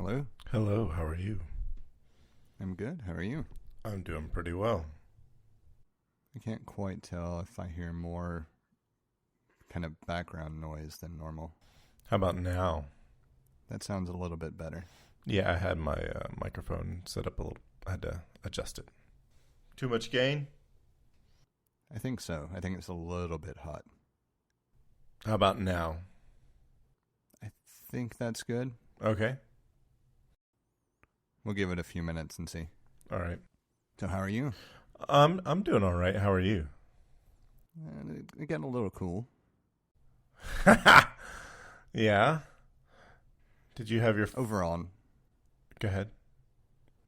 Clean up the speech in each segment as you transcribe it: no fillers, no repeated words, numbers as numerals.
Hello. Hello, how are you? I'm good. How are you? I'm doing pretty well. I can't quite tell if I hear more kind of background noise than normal. How about now? That sounds a little bit better. Yeah, I had my microphone set up a little. I had to adjust it. Too much gain? I think so. I think it's a little bit hot. How about now? I think that's good. Okay. We'll give it a few minutes and see. All right. So how are you? I'm doing all right. How are you? It's getting a little cool. Yeah. Did you have your... Overall, Go ahead.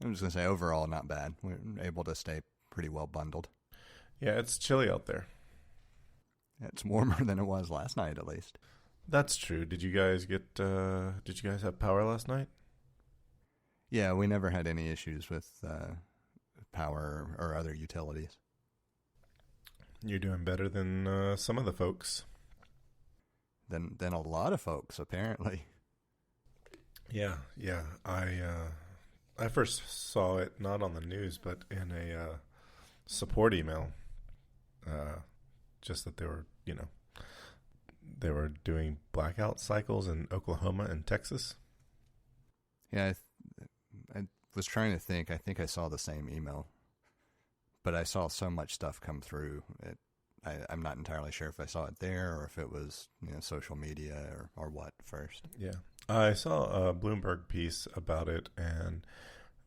I'm just going to say overall not bad. We're able to stay pretty well bundled. Yeah, it's chilly out there. It's warmer than it was last night, at least. That's true. Did you guys have power last night? Yeah, we never had any issues with power or other utilities. You're doing better than some of the folks. Than a lot of folks, apparently. Yeah. I first saw it not on the news, but in a support email. Just that they were doing blackout cycles in Oklahoma and Texas. Yeah, I was trying to think. I think I saw the same email, but I saw so much stuff come through. I'm not entirely sure if I saw it there or if it was social media or what first. Yeah, I saw a Bloomberg piece about it, and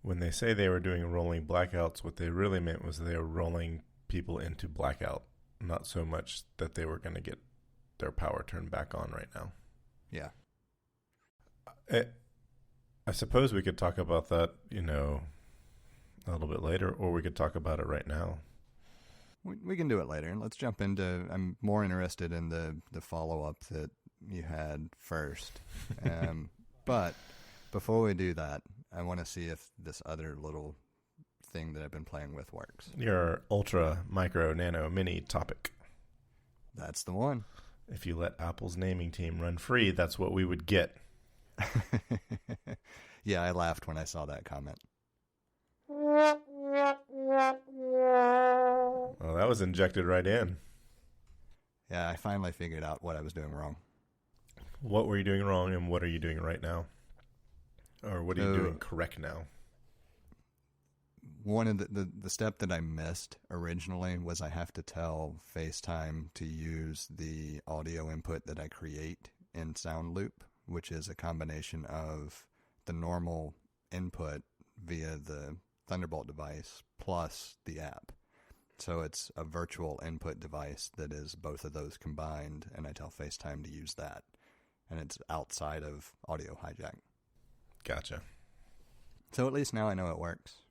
when they say they were doing rolling blackouts, what they really meant was they were rolling people into blackout, not so much that they were going to get their power turned back on right now. Yeah. I suppose we could talk about that, a little bit later, or we could talk about it right now. We can do it later. Let's jump into, I'm more interested in the follow-up that you had first. But before we do that, I want to see if this other little thing that I've been playing with works. Your ultra, micro, nano, mini topic. That's the one. If you let Apple's naming team run free, that's what we would get. Yeah, I laughed when I saw that comment. Well, that was injected right in. Yeah, I finally figured out what I was doing wrong. What were you doing wrong, and what are you doing right now? Or what are you doing correct now? One of the step that I missed originally was I have to tell FaceTime to use the audio input that I create in Sound Loop, which is a combination of the normal input via the Thunderbolt device plus the app. So it's a virtual input device that is both of those combined, and I tell FaceTime to use that. And it's outside of Audio Hijack. Gotcha. So at least now I know it works.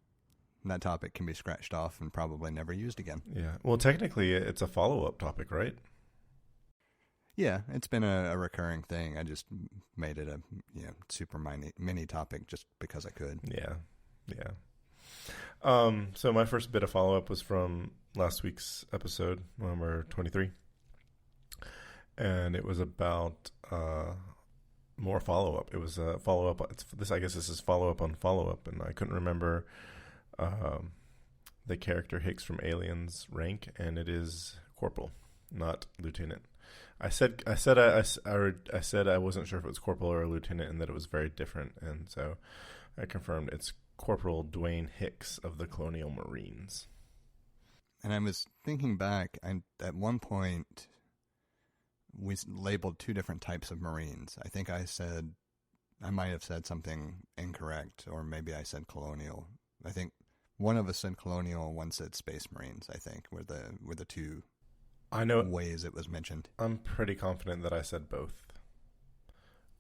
And that topic can be scratched off and probably never used again. Yeah. Well, technically, it's a follow-up topic, right? Yeah, it's been a recurring thing. I just made it a super mini topic just because I could. Yeah. So my first bit of follow-up was from last week's episode, number 23. And it was about more follow-up. It was a follow-up. I guess this is follow-up on follow-up. And I couldn't remember the character Hicks from Alien's rank, and it is Corporal, not Lieutenant. I said I wasn't sure if it was Corporal or a Lieutenant, and that it was very different. And so I confirmed it's Corporal Dwayne Hicks of the Colonial Marines. And I was thinking back, at one point we labeled two different types of Marines. I think I might have said something incorrect, or maybe I said Colonial. I think one of us said Colonial, one said Space Marines, I think, were the two ways it was mentioned. I'm pretty confident that I said both.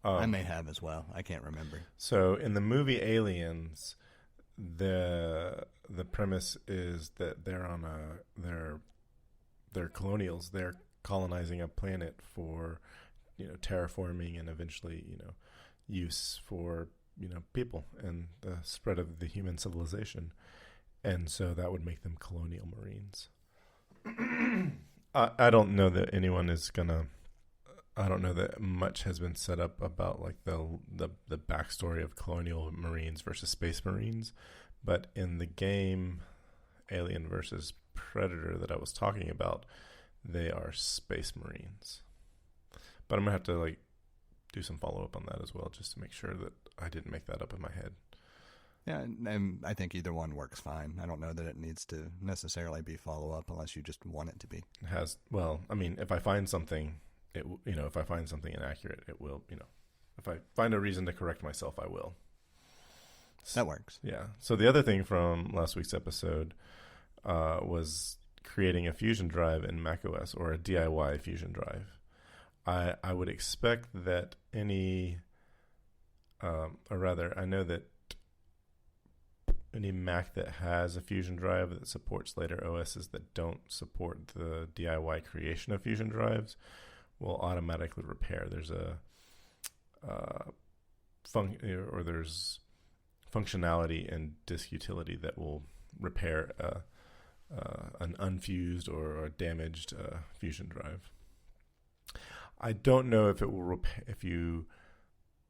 I may have as well. I can't remember. So in the movie Aliens, the premise is that they're colonials. They're colonizing a planet for terraforming and eventually use for people and the spread of the human civilization. And so that would make them Colonial Marines. I don't know that anyone is going to I don't know that much has been set up about like the backstory of colonial Marines versus Space Marines, but in the game Alien versus Predator that I was talking about, they are Space Marines. But I'm gonna have to like do some follow up on that as well, just to make sure that I didn't make that up in my head. Yeah, and I think either one works fine. I don't know that it needs to necessarily be follow up unless you just want it to be. It has, well, I mean, if I find something, if I find something inaccurate, it will, if I find a reason to correct myself, I will. That works. Yeah. So the other thing from last week's episode was creating a fusion drive in macOS, or a DIY fusion drive. I would expect that any, or rather, I know that any Mac that has a Fusion drive that supports later OSs that don't support the DIY creation of Fusion drives will automatically repair. There's a there's functionality in disk utility that will repair an unfused or damaged Fusion drive. I don't know if it will if you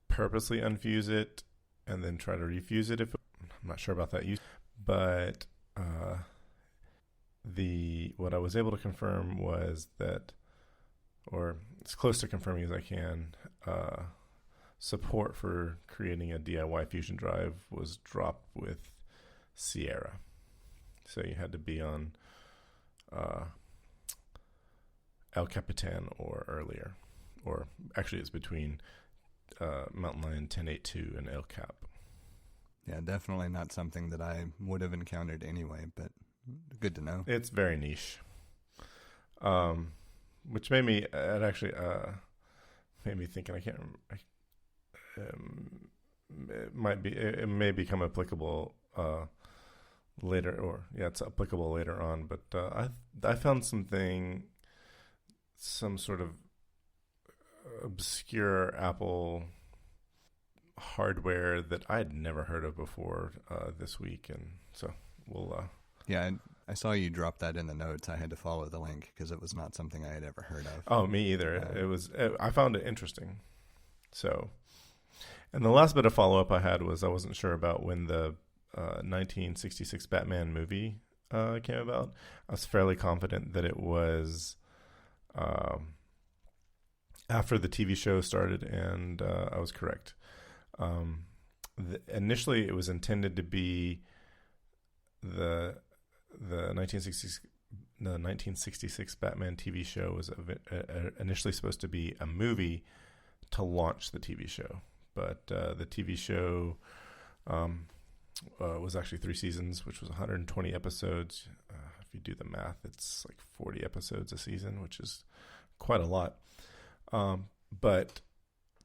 purposely unfuse it and then try to refuse it. I'm not sure about that use, but what I was able to confirm was that, or as close to confirming as I can, support for creating a DIY Fusion drive was dropped with Sierra. So you had to be on El Capitan or earlier, or actually it's between Mountain Lion 10.8.2 and El Cap. Yeah, definitely not something that I would have encountered anyway, but good to know. It's very niche. Which made me, it actually made me thinking, I can't remember, it may become applicable later, or yeah, it's applicable later on, but I found some sort of obscure Apple hardware that I'd never heard of before this week, and so we'll yeah, I saw you drop that in the notes. I had to follow the link because it was not something I had ever heard of. Oh, me either. I found it interesting. So, and the last bit of follow up I had was I wasn't sure about when the 1966 Batman movie came about. I was fairly confident that it was after the TV show started, and I was correct. Initially, it was intended to be the 1966 Batman TV show was initially supposed to be a movie to launch the TV show, but the TV show was actually 3 seasons, which was 120 episodes. If you do the math, it's like 40 episodes a season, which is quite a lot. But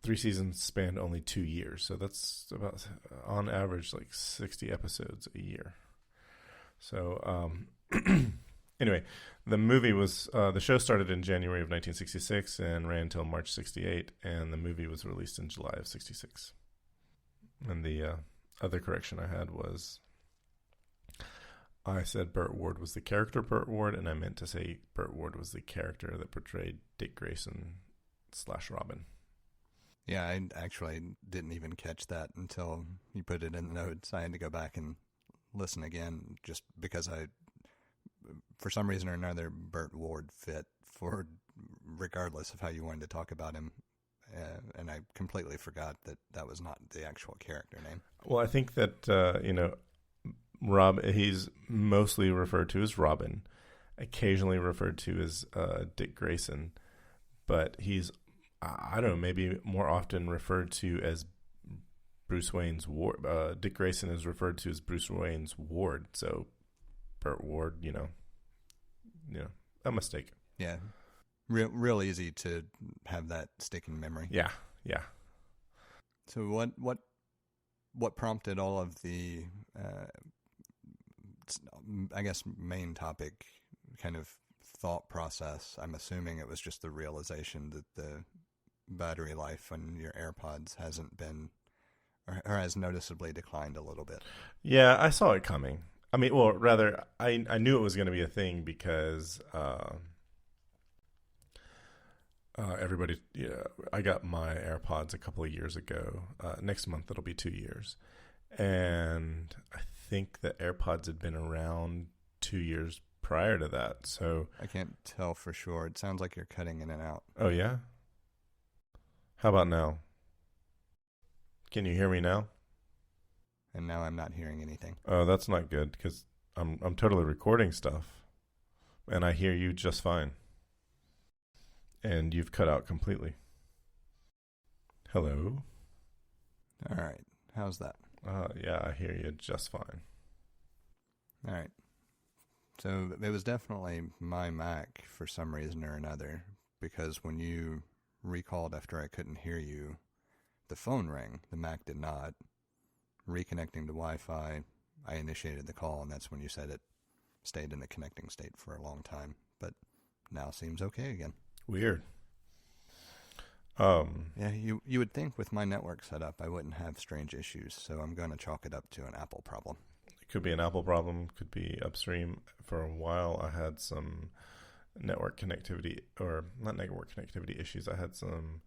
3 seasons spanned only 2 years, so that's about, on average, like 60 episodes a year. So anyway, the movie was the show started in January of 1966 and ran until March 68, and the movie was released in July of 66. And the other correction I had was I said Burt Ward was the character Burt Ward, and I meant to say Burt Ward was the character that portrayed Dick Grayson / Robin. Yeah, I actually didn't even catch that until you put it in the notes. I had to go back and listen again just because for some reason or another, Burt Ward fit for regardless of how you wanted to talk about him. And I completely forgot that was not the actual character name. Well, I think that, Rob, he's mostly referred to as Robin, occasionally referred to as Dick Grayson, but he's, I don't know, maybe more often referred to as Bruce Wayne's ward. Dick Grayson is referred to as Bruce Wayne's ward, so Burt Ward, a mistake. Yeah, real easy to have that stick in memory. Yeah. So what prompted all of the, I guess, main topic kind of thought process? I'm assuming it was just the realization that the battery life on your AirPods hasn't been, or has noticeably declined a little bit. Yeah, I saw it coming. I mean, well, rather, I knew it was going to be a thing because everybody, yeah, I got my AirPods a couple of years ago. Next month it'll be 2 years, and I think the AirPods had been around 2 years prior to that. So I can't tell for sure. It sounds like you're cutting in and out. oh yeah, how about now? Can you hear me now? And now I'm not hearing anything. Oh, that's not good because I'm totally recording stuff, and I hear you just fine. And you've cut out completely. Hello? All right. How's that? Yeah, I hear you just fine. All right. So it was definitely my Mac for some reason or another, because when you recalled after I couldn't hear you, the phone rang. The Mac did not. Reconnecting to Wi-Fi, I initiated the call, and that's when you said it stayed in the connecting state for a long time, but now seems okay again. Weird. Yeah, you would think with my network setup I wouldn't have strange issues, so I'm going to chalk it up to an Apple problem. It could be an Apple problem, could be upstream. For a while I had some network connectivity, or not network connectivity issues. I had some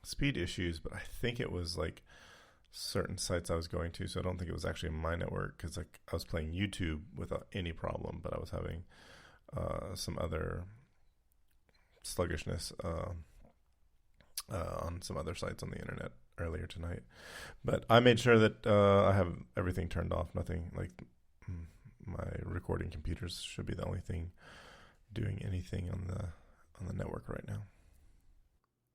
speed issues, but I think it was like certain sites I was going to, so I don't think it was actually my network, because like I was playing YouTube without any problem, but I was having some other sluggishness on some other sites on the internet earlier tonight. But I made sure that I have everything turned off. Nothing like my recording computers should be the only thing doing anything on the network right now.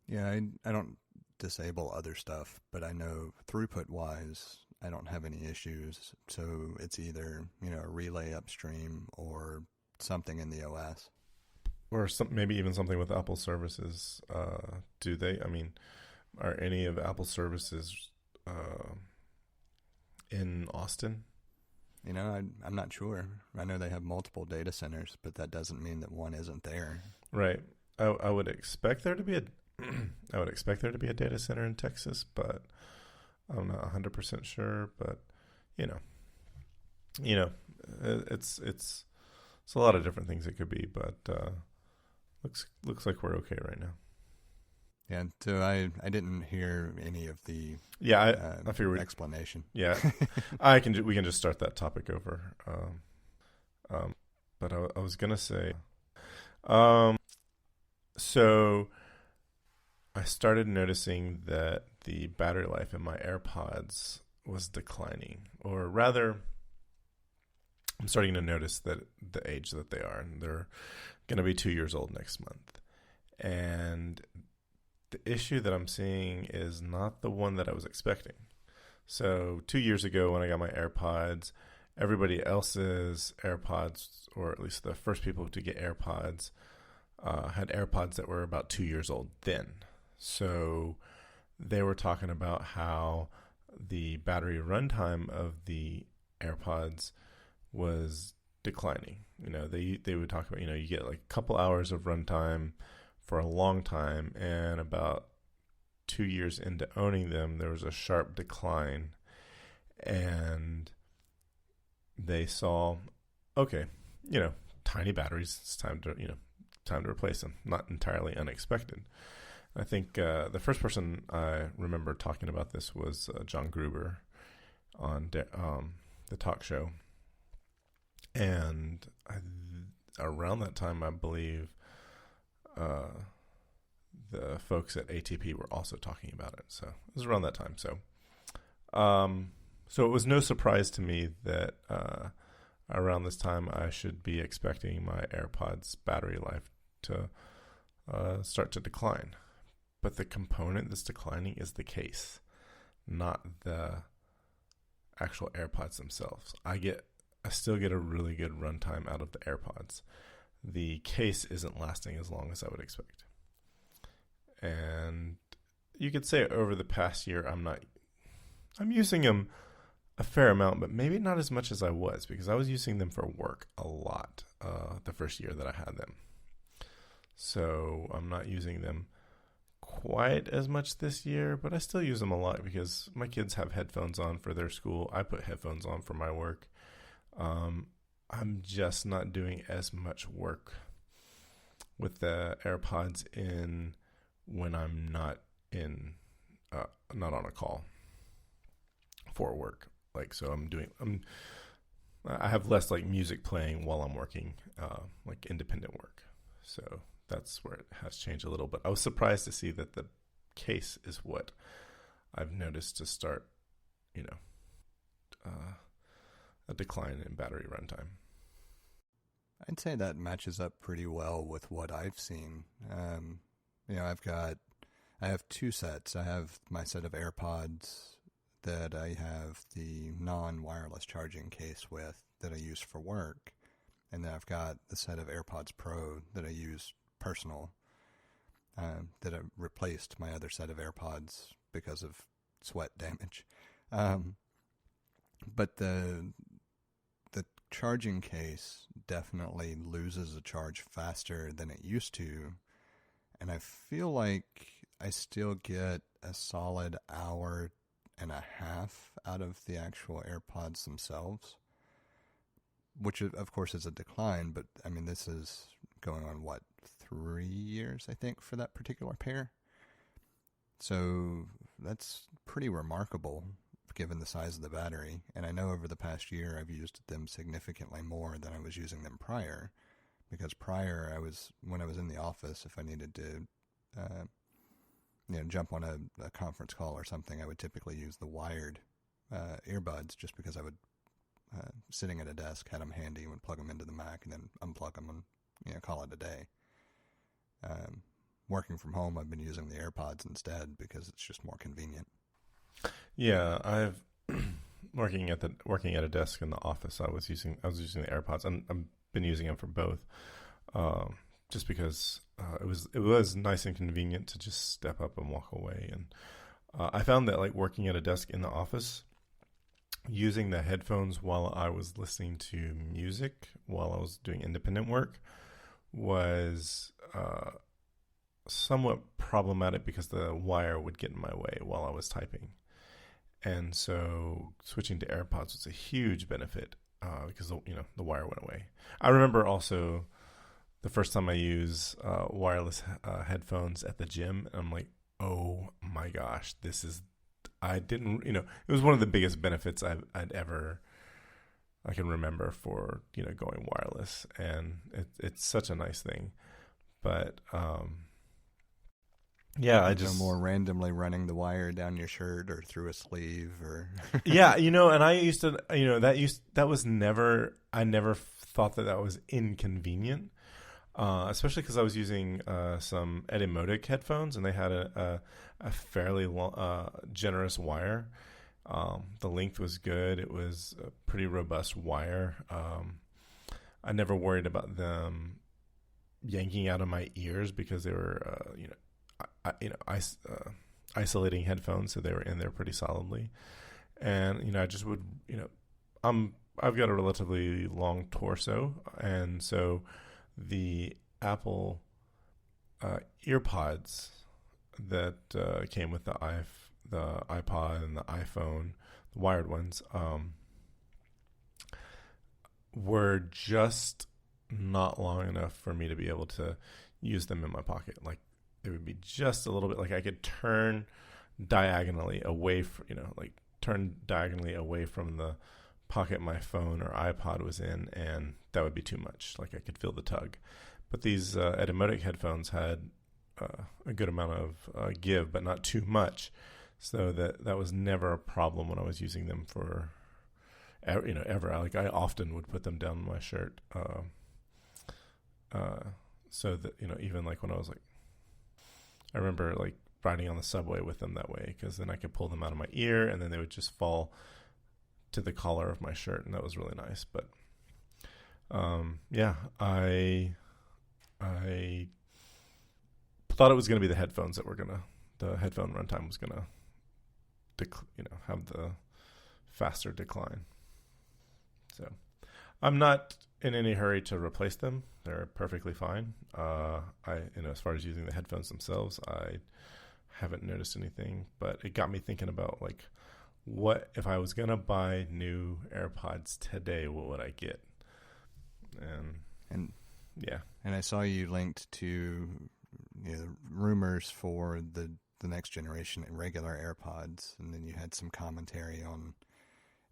Yeah, I don't disable other stuff, but I know throughput-wise, I don't have any issues. So it's either, a relay upstream or something in the OS. Or maybe even something with Apple services. Do they? I mean, are any of Apple services in Austin? I'm not sure. I know they have multiple data centers, but that doesn't mean that one isn't there. Right. I would expect there to be I would expect there to be a data center in Texas, but I'm not 100% sure. But it's a lot of different things it could be, but looks like we're okay right now. Yeah, so I didn't hear any of the I figured explanation. Yeah, we can just start that topic over. But I was gonna say, so I started noticing that the battery life in my AirPods was declining, or rather, I'm starting to notice that the age that they are, and they're going to be 2 years old next month. And the issue that I'm seeing is not the one that I was expecting. So 2 years ago when I got my AirPods, everybody else's AirPods, or at least the first people to get AirPods, had AirPods that were about 2 years old then. So they were talking about how the battery runtime of the AirPods was declining. They would talk about, you get like a couple hours of runtime for a long time, and about 2 years into owning them, there was a sharp decline, and they saw, okay, tiny batteries, it's time to replace them. Not entirely unexpected. I think the first person I remember talking about this was John Gruber on the talk show. And around that time, I believe the folks at ATP were also talking about it. So it was around that time. So it was no surprise to me that around this time I should be expecting my AirPods battery life to start to decline. But the component that's declining is the case, not the actual AirPods themselves. I still get a really good runtime out of the AirPods. The case isn't lasting as long as I would expect. And you could say over the past year, I'm using them a fair amount, but maybe not as much as I was, because I was using them for work a lot the first year that I had them. So I'm not using them quite as much this year, but I still use them a lot because my kids have headphones on for their school. I put headphones on for my work. I'm just not doing as much work with the AirPods in when I'm not on a call for work. Like, so I have less like music playing while I'm working, like independent work. So that's where it has changed a little. But I was surprised to see that the case is what I've noticed to start, a decline in battery runtime. I'd say that matches up pretty well with what I've seen. I have two sets. I have my set of AirPods that I have the non-wireless charging case with that I use for work. And then I've got the set of AirPods Pro that I use personal, that I replaced my other set of AirPods because of sweat damage. But the charging case definitely loses a charge faster than it used to. And I feel like I still get a solid hour and a half out of the actual AirPods themselves, which of course is a decline, but I mean, this is going on 3 years, I think, for that particular pair. So that's pretty remarkable given the size of the battery. And I know over the past year I've used them significantly more than I was using them prior, because prior when I was in the office, if I needed to jump on a conference call or something, I would typically use the wired earbuds, just because I would sitting at a desk, had them handy, would plug them into the Mac and then unplug them and call it a day. Working from home, I've been using the AirPods instead because it's just more convenient. Yeah, I've working at a desk in the office. I was using the AirPods, and I've been using them for both, just because it was nice and convenient to just step up and walk away. And I found that like working at a desk in the office, using the headphones while I was listening to music while I was doing independent work was somewhat problematic because the wire would get in my way while I was typing. And so switching to AirPods was a huge benefit because the wire went away. I remember also the first time I used wireless headphones at the gym, and I'm like, oh my gosh, it was one of the biggest benefits I can remember for going wireless, and it's such a nice thing. But yeah, I just no more randomly running the wire down your shirt or through a sleeve or yeah, and I used to I never thought that was inconvenient, especially because I was using some Amoeba headphones, and they had a fairly generous wire. The length was good. It was a pretty robust wire. I never worried about them yanking out of my ears because they were isolating headphones, so they were in there pretty solidly. And I just would I've got a relatively long torso, and so the Apple EarPods that came with the iPod and the iPhone, the wired ones, were just not long enough for me to be able to use them in my pocket. Like, it would be just a little bit, like I could turn diagonally away from, the pocket my phone or iPod was in, and that would be too much. Like, I could feel the tug. But these Amoeba headphones had a good amount of give, but not too much. So that was never a problem when I was using them for, ever. Like, I often would put them down my shirt. So that, even like when I was like, I remember like riding on the subway with them that way, because then I could pull them out of my ear and then they would just fall to the collar of my shirt, and that was really nice. But yeah, I thought it was going to be the headphones that were the headphone runtime was going to have the faster decline. So I'm not in any hurry to replace them. They're perfectly fine. As far as using the headphones themselves, I haven't noticed anything, but it got me thinking about like, what if I was gonna buy new AirPods today? What would I get? And Yeah. And I saw you linked to rumors for the next generation regular AirPods, and then you had some commentary on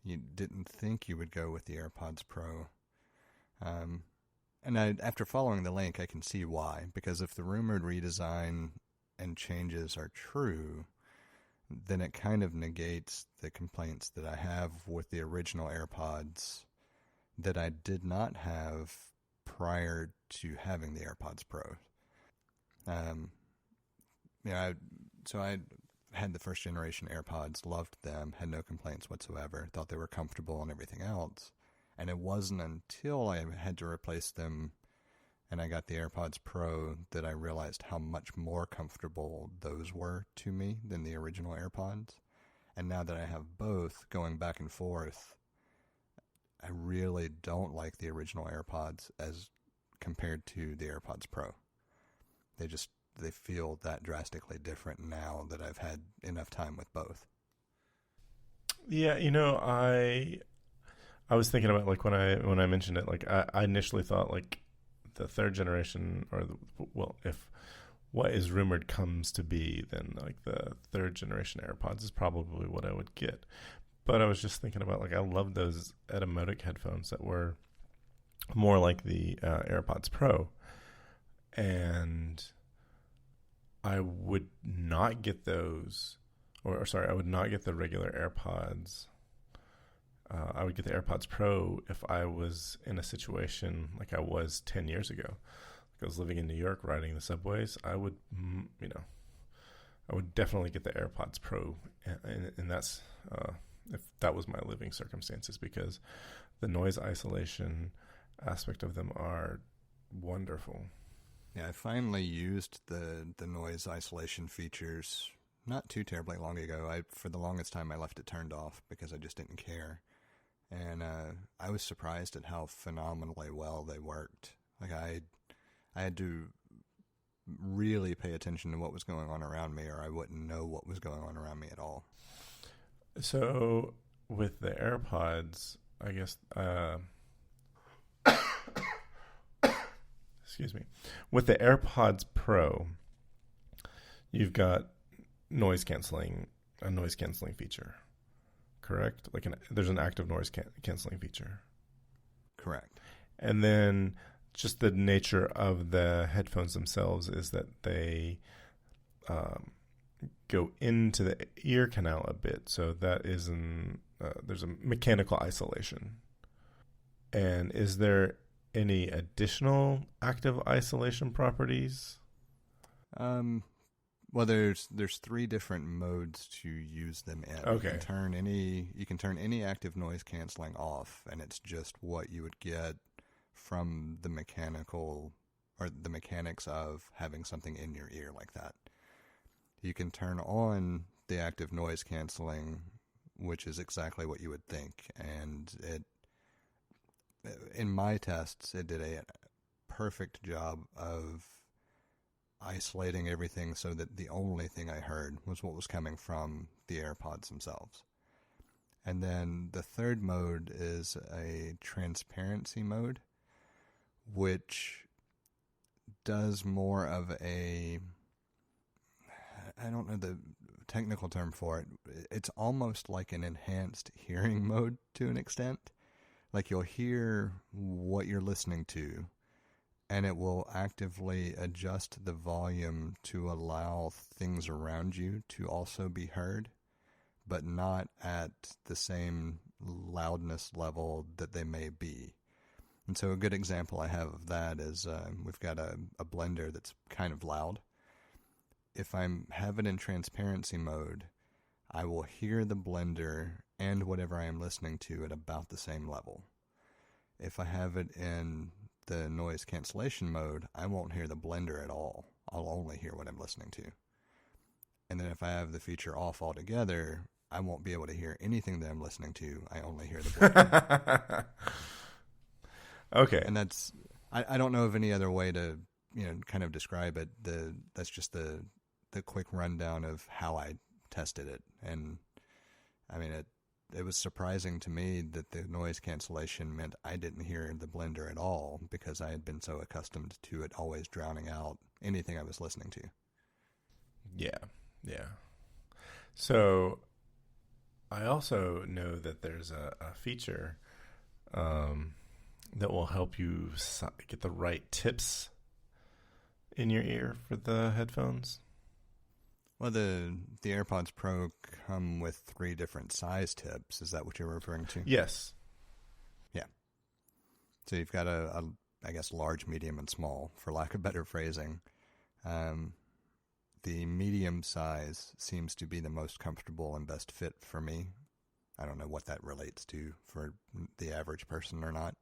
you didn't think you would go with the AirPods Pro. And after following the link, I can see why. Because if the rumored redesign and changes are true, then it kind of negates the complaints that I have with the original AirPods that I did not have prior to having the AirPods Pro. So I had the first generation AirPods, loved them, had no complaints whatsoever, thought they were comfortable and everything else. And it wasn't until I had to replace them and I got the AirPods Pro that I realized how much more comfortable those were to me than the original AirPods. And now that I have both going back and forth, I really don't like the original AirPods as compared to the AirPods Pro. They feel that drastically different now that I've had enough time with both. Yeah, I was thinking about like when I mentioned it, like I initially thought like the third generation if what is rumored comes to be, then like the third generation AirPods is probably what I would get. But I was just thinking about like I love those Amoeba headphones that were more like the AirPods Pro, and I would not get those, or sorry, I would not get the regular AirPods. I would get the AirPods Pro if I was in a situation like I was 10 years ago. Like I was living in New York, riding the subways. I would, I would definitely get the AirPods Pro, and that's if that was my living circumstances, because the noise isolation aspect of them are wonderful. Yeah, I finally used the noise isolation features not too terribly long ago. For the longest time, I left it turned off because I just didn't care. And I was surprised at how phenomenally well they worked. Like I had to really pay attention to what was going on around me, or I wouldn't know what was going on around me at all. So with the AirPods, I guess, excuse me, with the AirPods Pro, you've got a noise canceling feature. Correct? Like there's an active noise canceling feature. Correct. And then just the nature of the headphones themselves is that they go into the ear canal a bit. So that is there's a mechanical isolation. And is there any additional active isolation properties? Well, there's 3 different modes to use them in. Okay. You can turn any active noise canceling off, and it's just what you would get from the mechanical or the mechanics of having something in your ear like that. You can turn on the active noise canceling, which is exactly what you would think, and in my tests, it did a perfect job of isolating everything so that the only thing I heard was what was coming from the AirPods themselves. And then the third mode is a transparency mode, which does more of I don't know the technical term for it. It's almost like an enhanced hearing mode to an extent. Like you'll hear what you're listening to, and it will actively adjust the volume to allow things around you to also be heard, but not at the same loudness level that they may be. And so a good example I have of that is we've got a blender that's kind of loud. If I have it in transparency mode, I will hear the blender and whatever I am listening to at about the same level. If I have it in the noise cancellation mode, I won't hear the blender at all. I'll only hear what I'm listening to. And then if I have the feature off altogether, I won't be able to hear anything that I'm listening to. I only hear the blender. Okay. And that's, I don't know of any other way to, kind of describe it. That's just the quick rundown of how I tested it. And I mean, it was surprising to me that the noise cancellation meant I didn't hear the blender at all because I had been so accustomed to it always drowning out anything I was listening to. Yeah. So I also know that there's a feature that will help you get the right tips in your ear for the headphones. Well, the AirPods Pro come with 3 different size tips. Is that what you're referring to? Yes. Yeah. So you've got a I guess, large, medium, and small, for lack of better phrasing. The medium size seems to be the most comfortable and best fit for me. I don't know what that relates to for the average person or not.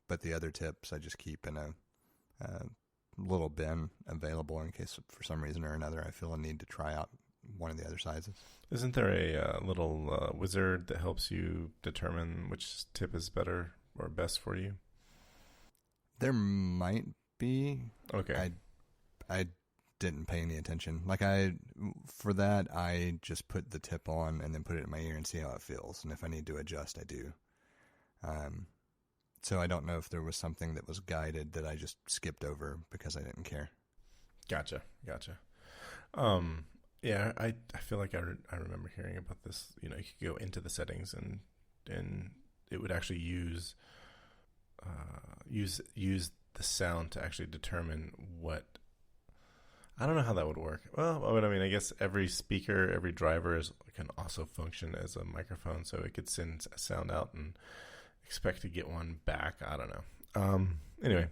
But the other tips I just keep in a little bin available in case for some reason or another I feel a need to try out one of the other sizes. Isn't there a little wizard that helps you determine which tip is better or best for you? There might be. Okay. I didn't pay any attention. For that, I just put the tip on and then put it in my ear and see how it feels. And if I need to adjust, I do. So I don't know if there was something that was guided that I just skipped over because I didn't care. Gotcha. Yeah, I feel like I remember hearing about this. You could go into the settings and it would actually use the sound to actually determine what. I don't know how that would work. Well, I guess every speaker, every driver can also function as a microphone, so it could send a sound out and expect to get one back. I don't know. Anyway,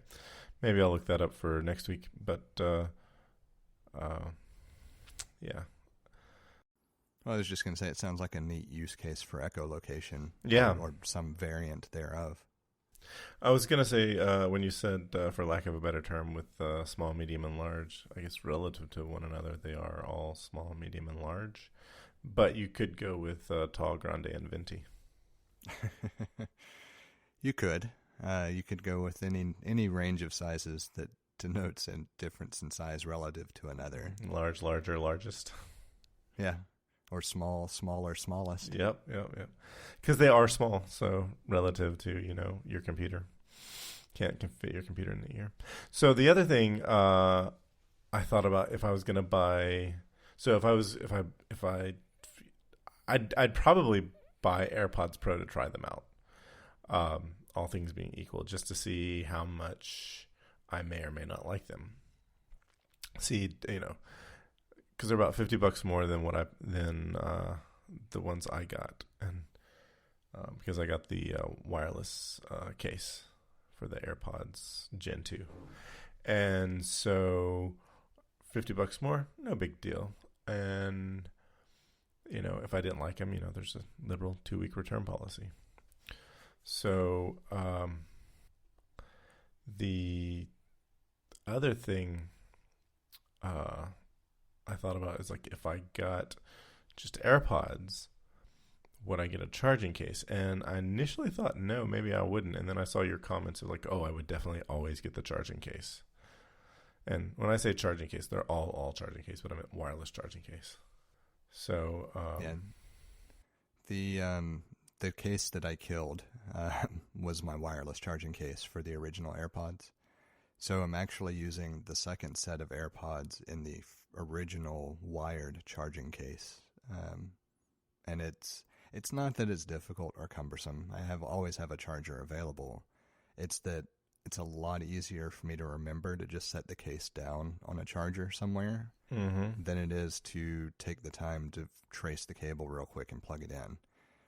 maybe I'll look that up for next week. But yeah. Well, I was just going to say, it sounds like a neat use case for echolocation. Yeah. Or some variant thereof. I was going to say, when you said, for lack of a better term, with small, medium, and large, I guess relative to one another, they are all small, medium, and large. But you could go with tall, grande, and venti. You could. You could go with any range of sizes that denotes a difference in size relative to another. Large, larger, largest. Yeah. Or small, smaller, smallest. Yep. Because they are small, so relative to, your computer. Can't fit your computer in the ear. So the other thing I thought about if I was going to buy... So I'd probably buy AirPods Pro to try them out. All things being equal, just to see how much I may or may not like them. See, because they're about $50 more than the ones I got, and because I got the wireless case for the AirPods Gen 2, and so $50 more, no big deal. And if I didn't like them, there's a liberal 2-week return policy. So the other thing I thought about is if I got just AirPods, would I get a charging case? And I initially thought, no, maybe I wouldn't. And then I saw your comments of I would definitely always get the charging case. And when I say charging case, they're all charging case, but I meant wireless charging case. So the case that I killed was my wireless charging case for the original AirPods. So I'm actually using the second set of AirPods in the original wired charging case. And it's not that it's difficult or cumbersome. I always have a charger available. It's that it's a lot easier for me to remember to just set the case down on a charger somewhere than it is to take the time to trace the cable real quick and plug it in.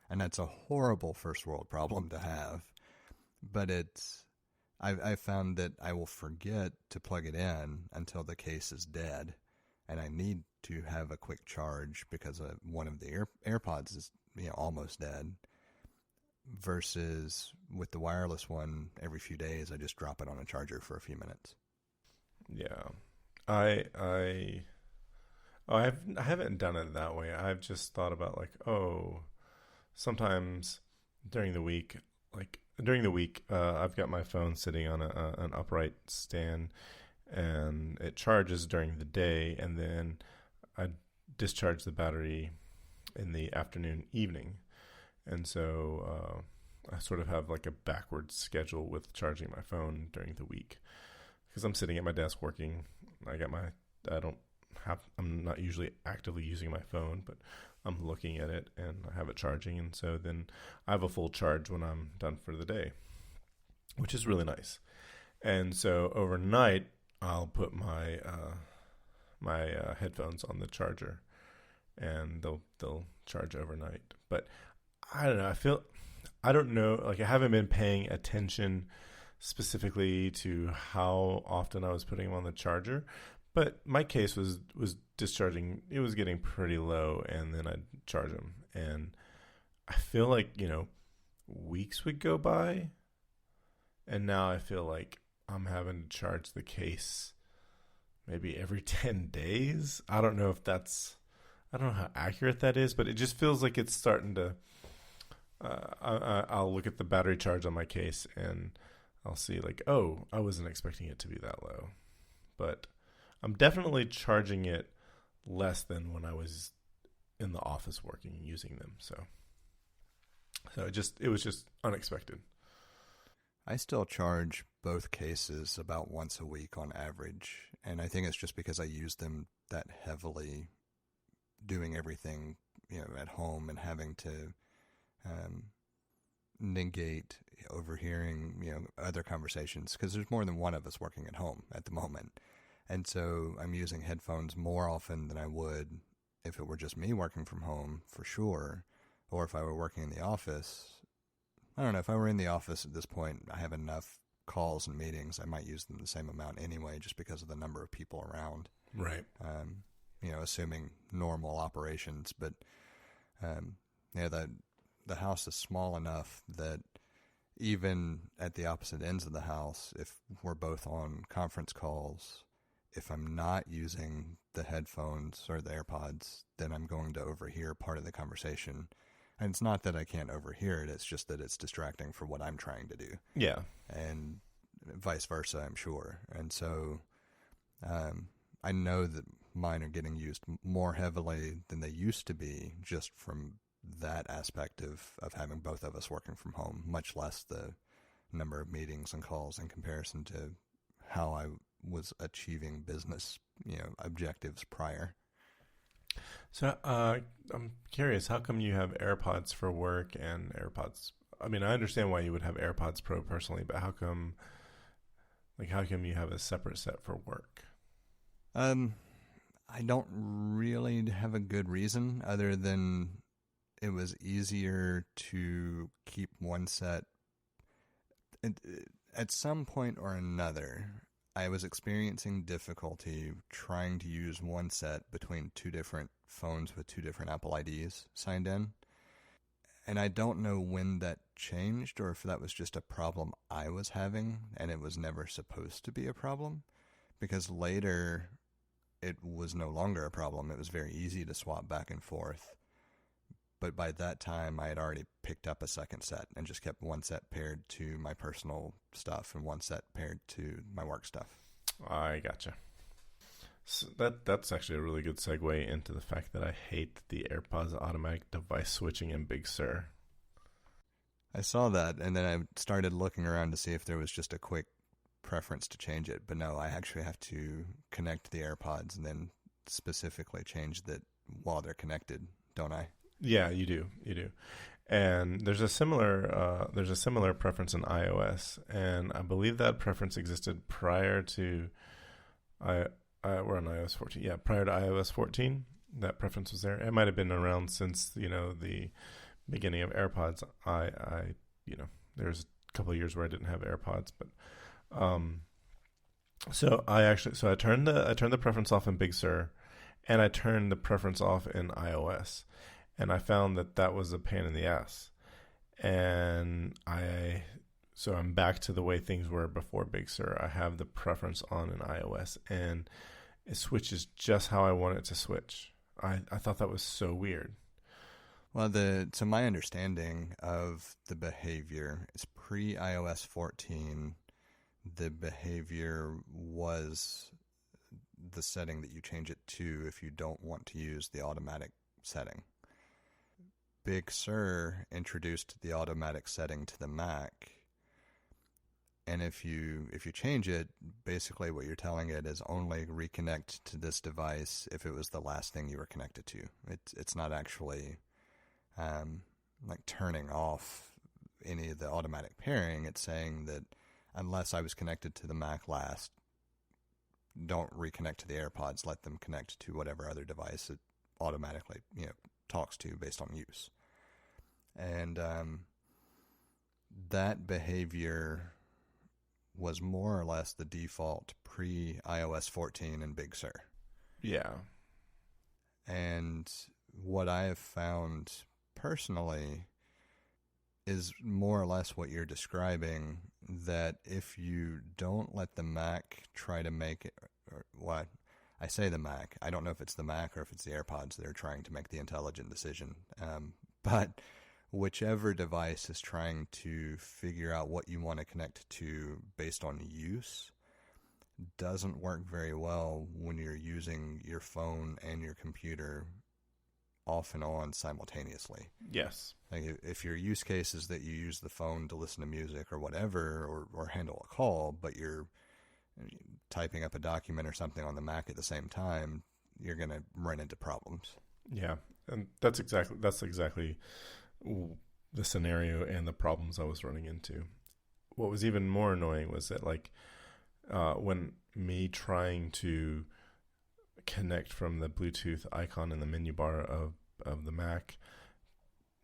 And that's a horrible first world problem to have. But I found that I will forget to plug it in until the case is dead. And I need to have a quick charge because one of the AirPods is almost dead. Versus with the wireless one, every few days I just drop it on a charger for a few minutes. Yeah, I haven't done it that way. I've just thought about sometimes during the week, I've got my phone sitting on an upright stand, and it charges during the day, and then I discharge the battery in the afternoon, evening. And so I sort of have like a backwards schedule with charging my phone during the week because I'm sitting at my desk working. I'm not usually actively using my phone, but I'm looking at it and I have it charging. And so then I have a full charge when I'm done for the day, which is really nice. And so overnight, I'll put my headphones on the charger, and they'll charge overnight. But I don't know. I don't know. Like I haven't been paying attention specifically to how often I was putting them on the charger. But my case was discharging. It was getting pretty low, and then I'd charge them. And I feel like, weeks would go by, and now I feel like I'm having to charge the case maybe every 10 days. I don't know how accurate that is, but it just feels like it's starting to, I'll look at the battery charge on my case and I'll see like, oh, I wasn't expecting it to be that low. But I'm definitely charging it less than when I was in the office working and using them. So it was just unexpected. I still charge both cases about once a week on average, and I think it's just because I use them that heavily, doing everything at home and having to negate overhearing other conversations, because there's more than one of us working at home at the moment, and so I'm using headphones more often than I would if it were just me working from home, for sure, or if I were working in the office. I don't know, if I were in the office at this point, I have enough calls and meetings, I might use them the same amount anyway, just because of the number of people around. Right. Assuming normal operations. But, the house is small enough that even at the opposite ends of the house, if we're both on conference calls, if I'm not using the headphones or the AirPods, then I'm going to overhear part of the conversation. And it's not that I can't overhear it, it's just that it's distracting for what I'm trying to do. Yeah. And vice versa, I'm sure. And so I know that mine are getting used more heavily than they used to be, just from that aspect of having both of us working from home, much less the number of meetings and calls in comparison to how I was achieving business objectives prior. So I'm curious, how come you have AirPods for work and AirPods? I mean, I understand why you would have AirPods Pro personally, but how come you have a separate set for work? I don't really have a good reason other than it was easier to keep one set. At some point or another, I was experiencing difficulty trying to use one set between two different phones with two different Apple IDs signed in. And I don't know when that changed or if that was just a problem I was having and it was never supposed to be a problem. Because later, it was no longer a problem. It was very easy to swap back and forth. But by that time, I had already picked up a second set and just kept one set paired to my personal stuff and one set paired to my work stuff. I gotcha. So that's actually a really good segue into the fact that I hate the AirPods automatic device switching in Big Sur. I saw that, and then I started looking around to see if there was just a quick preference to change it. But no, I actually have to connect the AirPods and then specifically change that while they're connected, don't I? Yeah, you do. And there's a similar preference in iOS, and I believe that preference existed prior to we're on iOS 14. Yeah, prior to iOS 14, that preference was there. It might have been around since the beginning of AirPods. There's a couple of years where I didn't have AirPods, but so I turned the preference off in Big Sur, and I turned the preference off in iOS. And I found that was a pain in the ass. And so I'm back to the way things were before Big Sur. I have the preference on in iOS, and it switches just how I want it to switch. I thought that was so weird. Well, so my understanding of the behavior is pre-iOS 14, the behavior was the setting that you change it to if you don't want to use the automatic setting. Big Sur introduced the automatic setting to the Mac. And if you change it, basically what you're telling it is only reconnect to this device if it was the last thing you were connected to. It's not actually like turning off any of the automatic pairing. It's saying that unless I was connected to the Mac last, don't reconnect to the AirPods. Let them connect to whatever other device it automatically talks to based on use. And that behavior was more or less the default pre-iOS 14 and Big Sur. Yeah. And what I have found personally is more or less what you're describing, that if you don't let the Mac try to make it, or what I say the Mac, I don't know if it's the Mac or if it's the AirPods that are trying to make the intelligent decision. But whichever device is trying to figure out what you want to connect to based on use doesn't work very well when you're using your phone and your computer off and on simultaneously. Yes. Like if your use case is that you use the phone to listen to music or whatever, or handle a call, but you're typing up a document or something on the Mac at the same time, you're going to run into problems. Yeah. And that's exactly the scenario and the problems I was running into. What was even more annoying was that when me trying to connect from the Bluetooth icon in the menu bar of the Mac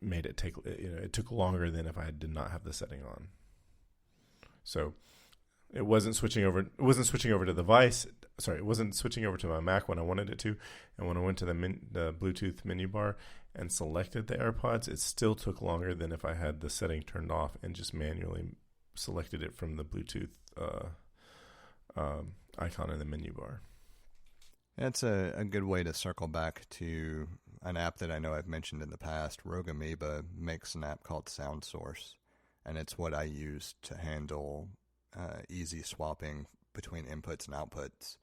made it take, it took longer than if I did not have the setting on. So it wasn't switching over to the device. Sorry, it wasn't switching over to my Mac when I wanted it to. And when I went to the Bluetooth menu bar and selected the AirPods, it still took longer than if I had the setting turned off and just manually selected it from the Bluetooth icon in the menu bar. That's a good way to circle back to an app that I know I've mentioned in the past. Rogue Amoeba makes an app called Sound Source, and it's what I use to handle easy swapping between inputs and outputs,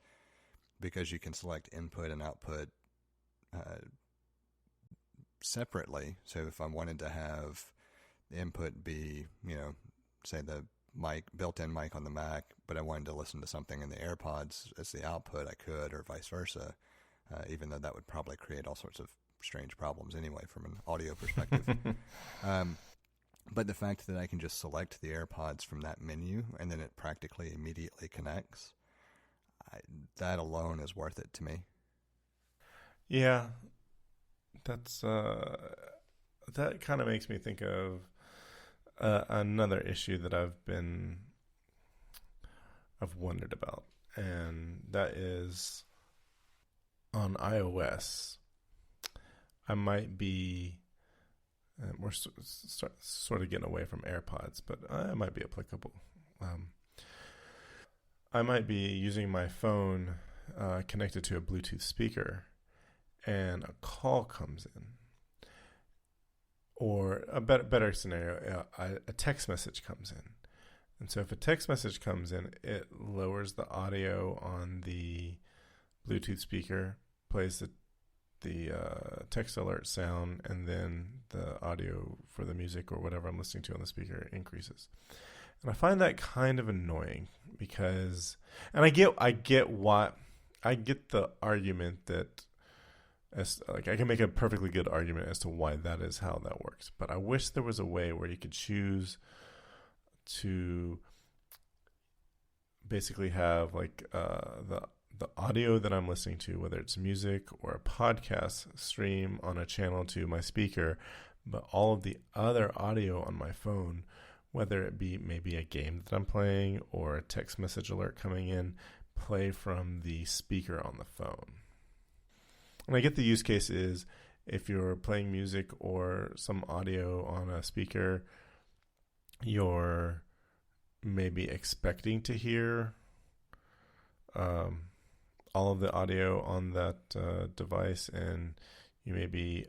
because you can select input and output separately. So if I wanted to have the input be, say the built-in mic on the Mac, but I wanted to listen to something in the AirPods as the output, I could, or vice versa, even though that would probably create all sorts of strange problems anyway from an audio perspective. But the fact that I can just select the AirPods from that menu and then it practically immediately connects, that alone is worth it to me. Yeah, that's that kind of makes me think of another issue that I've wondered about, and that is on iOS. I might be, we're sort of getting away from AirPods, but it might be applicable. I might be using my phone connected to a Bluetooth speaker, and a call comes in. Or a better scenario, a text message comes in. And so if a text message comes in, it lowers the audio on the Bluetooth speaker, plays the text alert sound, and then the audio for the music or whatever I'm listening to on the speaker increases. And I find that kind of annoying because, and I get the argument that, I can make a perfectly good argument as to why that is how that works. But I wish there was a way where you could choose to basically have the audio that I'm listening to, whether it's music or a podcast, stream on a channel to my speaker, but all of the other audio on my phone, whether it be maybe a game that I'm playing or a text message alert coming in, play from the speaker on the phone. And I get the use case is if you're playing music or some audio on a speaker, you're maybe expecting to hear all of the audio on that device, and you may be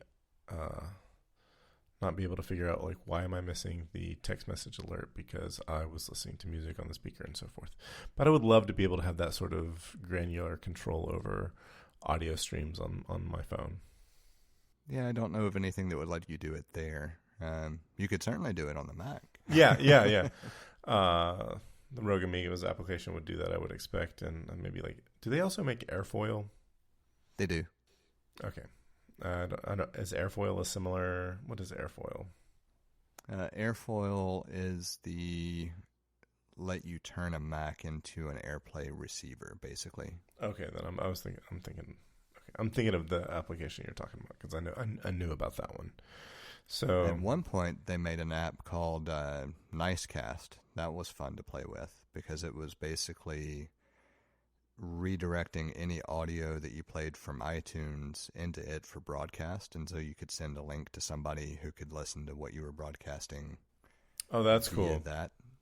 not be able to figure out why am I missing the text message alert because I was listening to music on the speaker and so forth. But I would love to be able to have that sort of granular control over audio streams on my phone. Yeah, I don't know of anything that would let you do it there. You could certainly do it on the Mac. Yeah. The Rogue Amigos application would do that, I would expect. And maybe do they also make airfoil? They do. Okay. I don't, is airfoil a similar? What is airfoil? Airfoil is the let you turn a Mac into an AirPlay receiver, basically. Okay, then I'm thinking of the application you're talking about because I knew about that one. So at one point they made an app called Nicecast. That was fun to play with because it was basically redirecting any audio that you played from iTunes into it for broadcast, and so you could send a link to somebody who could listen to what you were broadcasting. Oh, that's cool.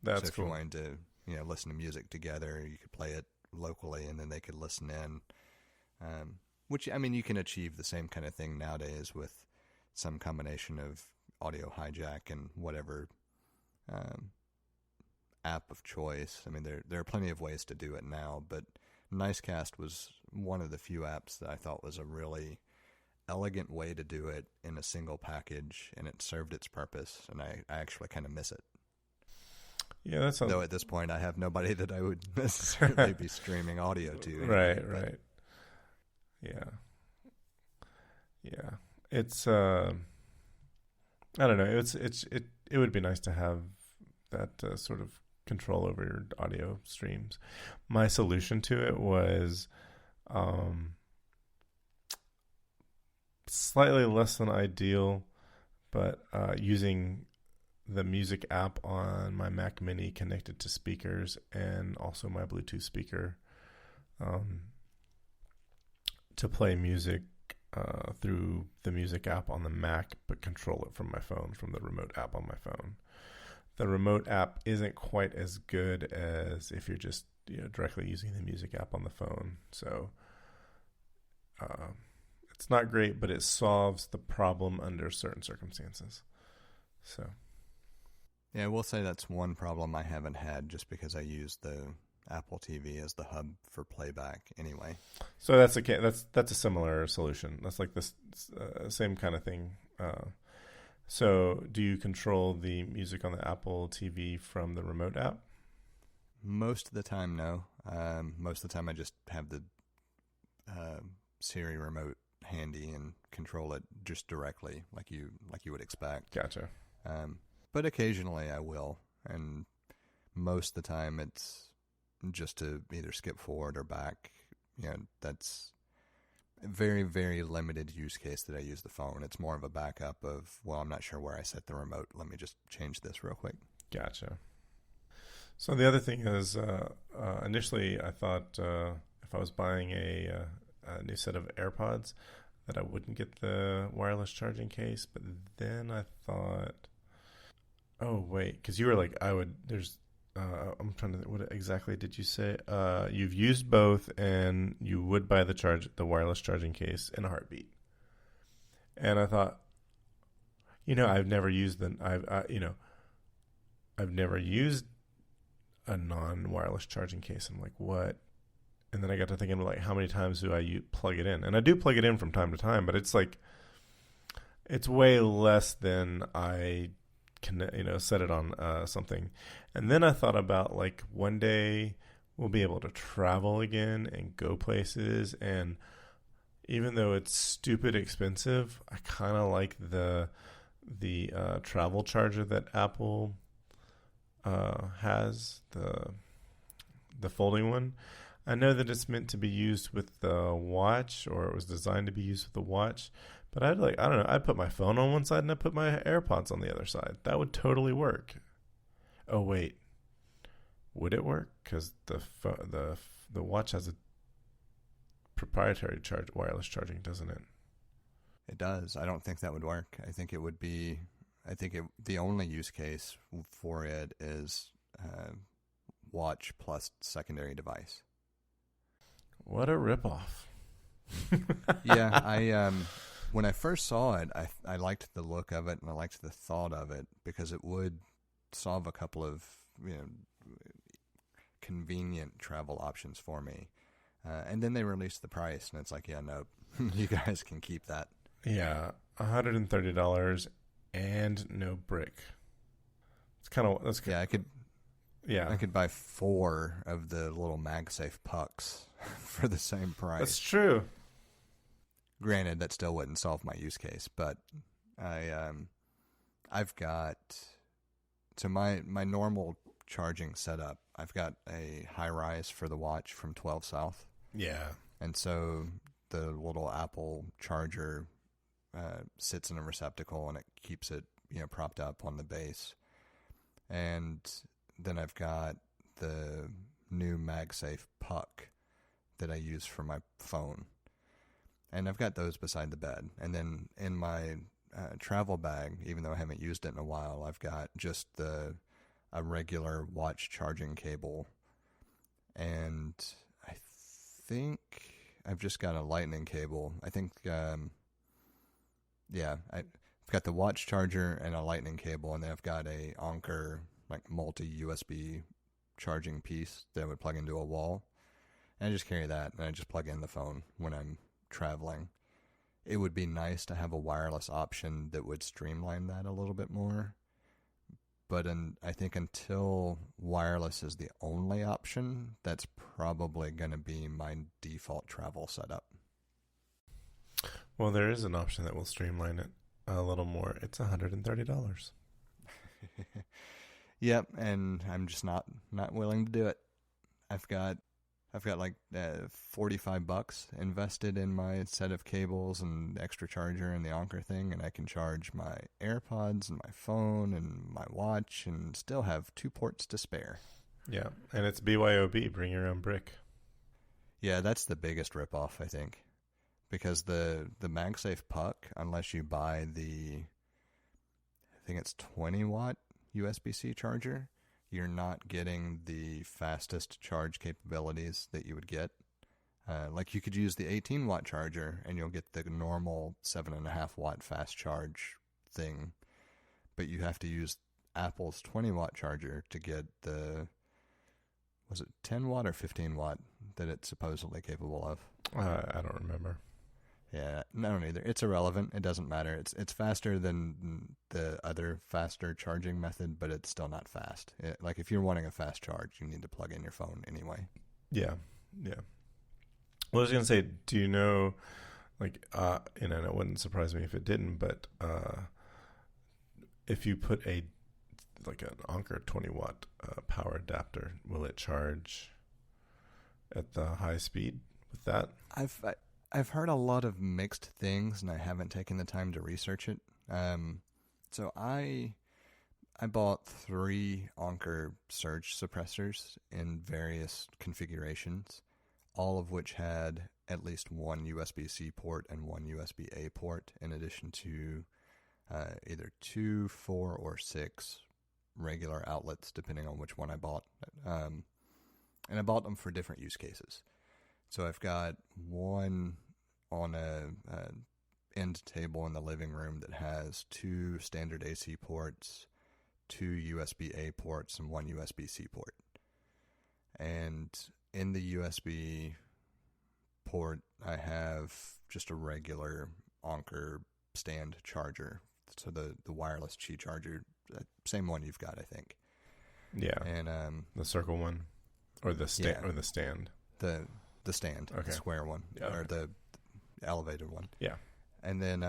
That's cool. If you wanted to, listen to music together, you could play it locally, and then they could listen in. Which, I mean, you can achieve the same kind of thing nowadays with some combination of audio hijack and whatever app of choice. I mean, there are plenty of ways to do it now, but Nicecast was one of the few apps that I thought was a really elegant way to do it in a single package, and it served its purpose, and I actually kind of miss it. Yeah, that's though at this point I have nobody that I would necessarily be streaming audio to. Right. Yeah. It's I don't know. It would be nice to have that sort of control over your audio streams. My solution to it was slightly less than ideal, but using the music app on my Mac Mini connected to speakers and also my Bluetooth speaker to play music through the music app on the Mac, but control it from my phone, from the remote app on my phone. The remote app isn't quite as good as if you're just directly using the music app on the phone. So it's not great, but it solves the problem under certain circumstances. So yeah, I will say that's one problem I haven't had just because I use the Apple TV as the hub for playback anyway. So that's a similar solution. That's like this same kind of thing. So do you control the music on the Apple TV from the remote app? Most of the time, no. Most of the time I just have the Siri remote handy and control it just directly like you would expect. Gotcha. But occasionally I will, and most of the time it's just to either skip forward or back. That's a very, very limited use case that I use the phone. It's more of a backup of, well, I'm not sure where I set the remote. Let me just change this real quick. Gotcha. So the other thing is, initially I thought if I was buying a new set of AirPods that I wouldn't get the wireless charging case, but then I thought, oh wait, because you were like, I'm trying to, what exactly did you say? You've used both, and you would buy the wireless charging case in a heartbeat. And I thought, I've never used a non-wireless charging case. I'm like, what? And then I got to thinking, like, how many times do I plug it in? And I do plug it in from time to time, but it's like, it's way less than I can, set it on something. And then I thought about, like, one day we'll be able to travel again and go places. And even though it's stupid expensive, I kind of like the travel charger that Apple has, the folding one. I know that it's meant to be used with the watch, or it was designed to be used with the watch. But I'd put my phone on one side and I'd put my AirPods on the other side. That would totally work. Oh wait, would it work? Because the watch has a proprietary wireless charging, doesn't it? It does. I don't think that would work. I think the only use case for it is watch plus secondary device. What a ripoff. Yeah, when I first saw it, I liked the look of it and I liked the thought of it because it would solve a couple of convenient travel options for me. And then they released the price, and it's like, yeah, no, you guys can keep that. Yeah, $130 and no brick. It's kind of that's Yeah, yeah. I could buy 4 of the little MagSafe pucks for the same price. That's true. Granted, that still wouldn't solve my use case, but I've got my normal charging setup. I've got a high rise for the watch from 12 South. Yeah. And so the little Apple charger sits in a receptacle and it keeps it, propped up on the base. And then I've got the new MagSafe puck that I use for my phone. And I've got those beside the bed. And then in my travel bag, even though I haven't used it in a while, I've got just a regular watch charging cable. And I think I've just got a lightning cable. I think, I've got the watch charger and a lightning cable, and then I've got a Anker, like multi-USB charging piece that I would plug into a wall. And I just carry that, and I just plug in the phone when I'm traveling. It would be nice to have a wireless option that would streamline that a little bit more. But I think until wireless is the only option, that's probably going to be my default travel setup. Well, there is an option that will streamline it a little more. It's $130. Yep, and I'm just not willing to do it. I've got like $45 invested in my set of cables and extra charger and the Anker thing, and I can charge my AirPods and my phone and my watch and still have 2 ports to spare. Yeah, and it's BYOB, bring your own brick. Yeah, that's the biggest ripoff, I think. Because the MagSafe puck, unless you buy I think it's 20-watt USB-C charger, you're not getting the fastest charge capabilities that you would get. Like you could use the 18-watt charger and you'll get the normal 7.5-watt fast charge thing, but you have to use Apple's 20-watt charger to get was it 10-watt or 15-watt that it's supposedly capable of? I don't remember. Yeah, I don't either. It's irrelevant. It doesn't matter. It's faster than the other faster charging method, but it's still not fast. Like if you're wanting a fast charge, you need to plug in your phone anyway. Yeah. Well, I was gonna say, do you know, like, and it wouldn't surprise me if it didn't, but if you put an Anker 20-watt power adapter, will it charge at the high speed with that? I've heard a lot of mixed things, and I haven't taken the time to research it. So I bought 3 Anker surge suppressors in various configurations, all of which had at least one USB-C port and one USB-A port, in addition to either 2, 4, or 6 regular outlets, depending on which one I bought. And I bought them for different use cases. So I've got one on a end table in the living room that has 2 standard AC ports, 2 USB-A ports, and 1 USB-C port. And in the USB port, I have just a regular Anker stand charger. So the wireless Qi charger, same one you've got, I think. Yeah. And the circle one, or the stand, or the stand. The stand, okay. The square one, or the elevated one. Yeah. And then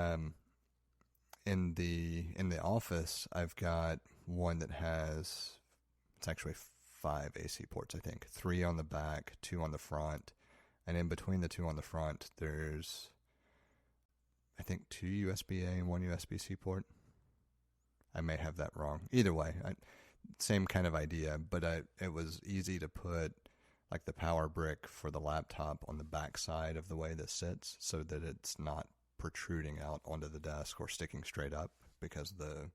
in the office, I've got one that has, it's actually 5 AC ports, I think. 3 on the back, 2 on the front, and in between the 2 on the front, there's, I think, 2 USB-A and 1 USB-C port. I may have that wrong. Either way, same kind of idea, but it was easy to put like the power brick for the laptop on the back side of the way this sits so that it's not protruding out onto the desk or sticking straight up, because the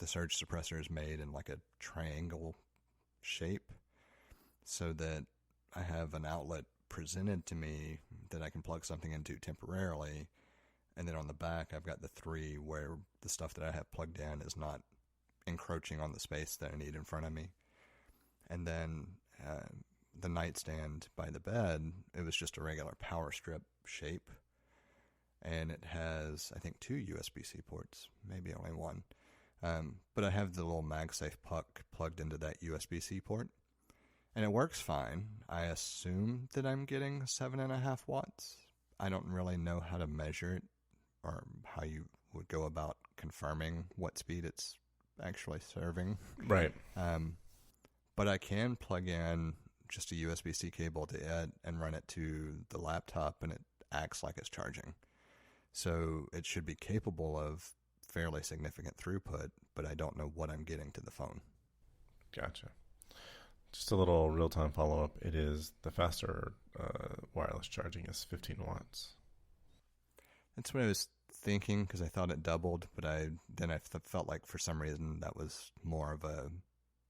surge suppressor is made in like a triangle shape, so that I have an outlet presented to me that I can plug something into temporarily, and then on the back I've got the 3 where the stuff that I have plugged in is not encroaching on the space that I need in front of me. And then the nightstand by the bed, it was just a regular power strip shape. and it has, I think, 2 USB-C ports, maybe only one. But I have the little MagSafe puck plugged into that USB-C port, and it works fine. I assume that I'm getting 7.5 watts. I don't really know how to measure it or how you would go about confirming what speed it's actually serving. Right. But I can plug in just a USB-C cable to it and run it to the laptop, and it acts like it's charging. So it should be capable of fairly significant throughput, but I don't know what I'm getting to the phone. Gotcha. Just a little real-time follow-up. It is the faster wireless charging is 15 watts. That's what I was thinking, because I thought it doubled, but I felt like for some reason that was more of a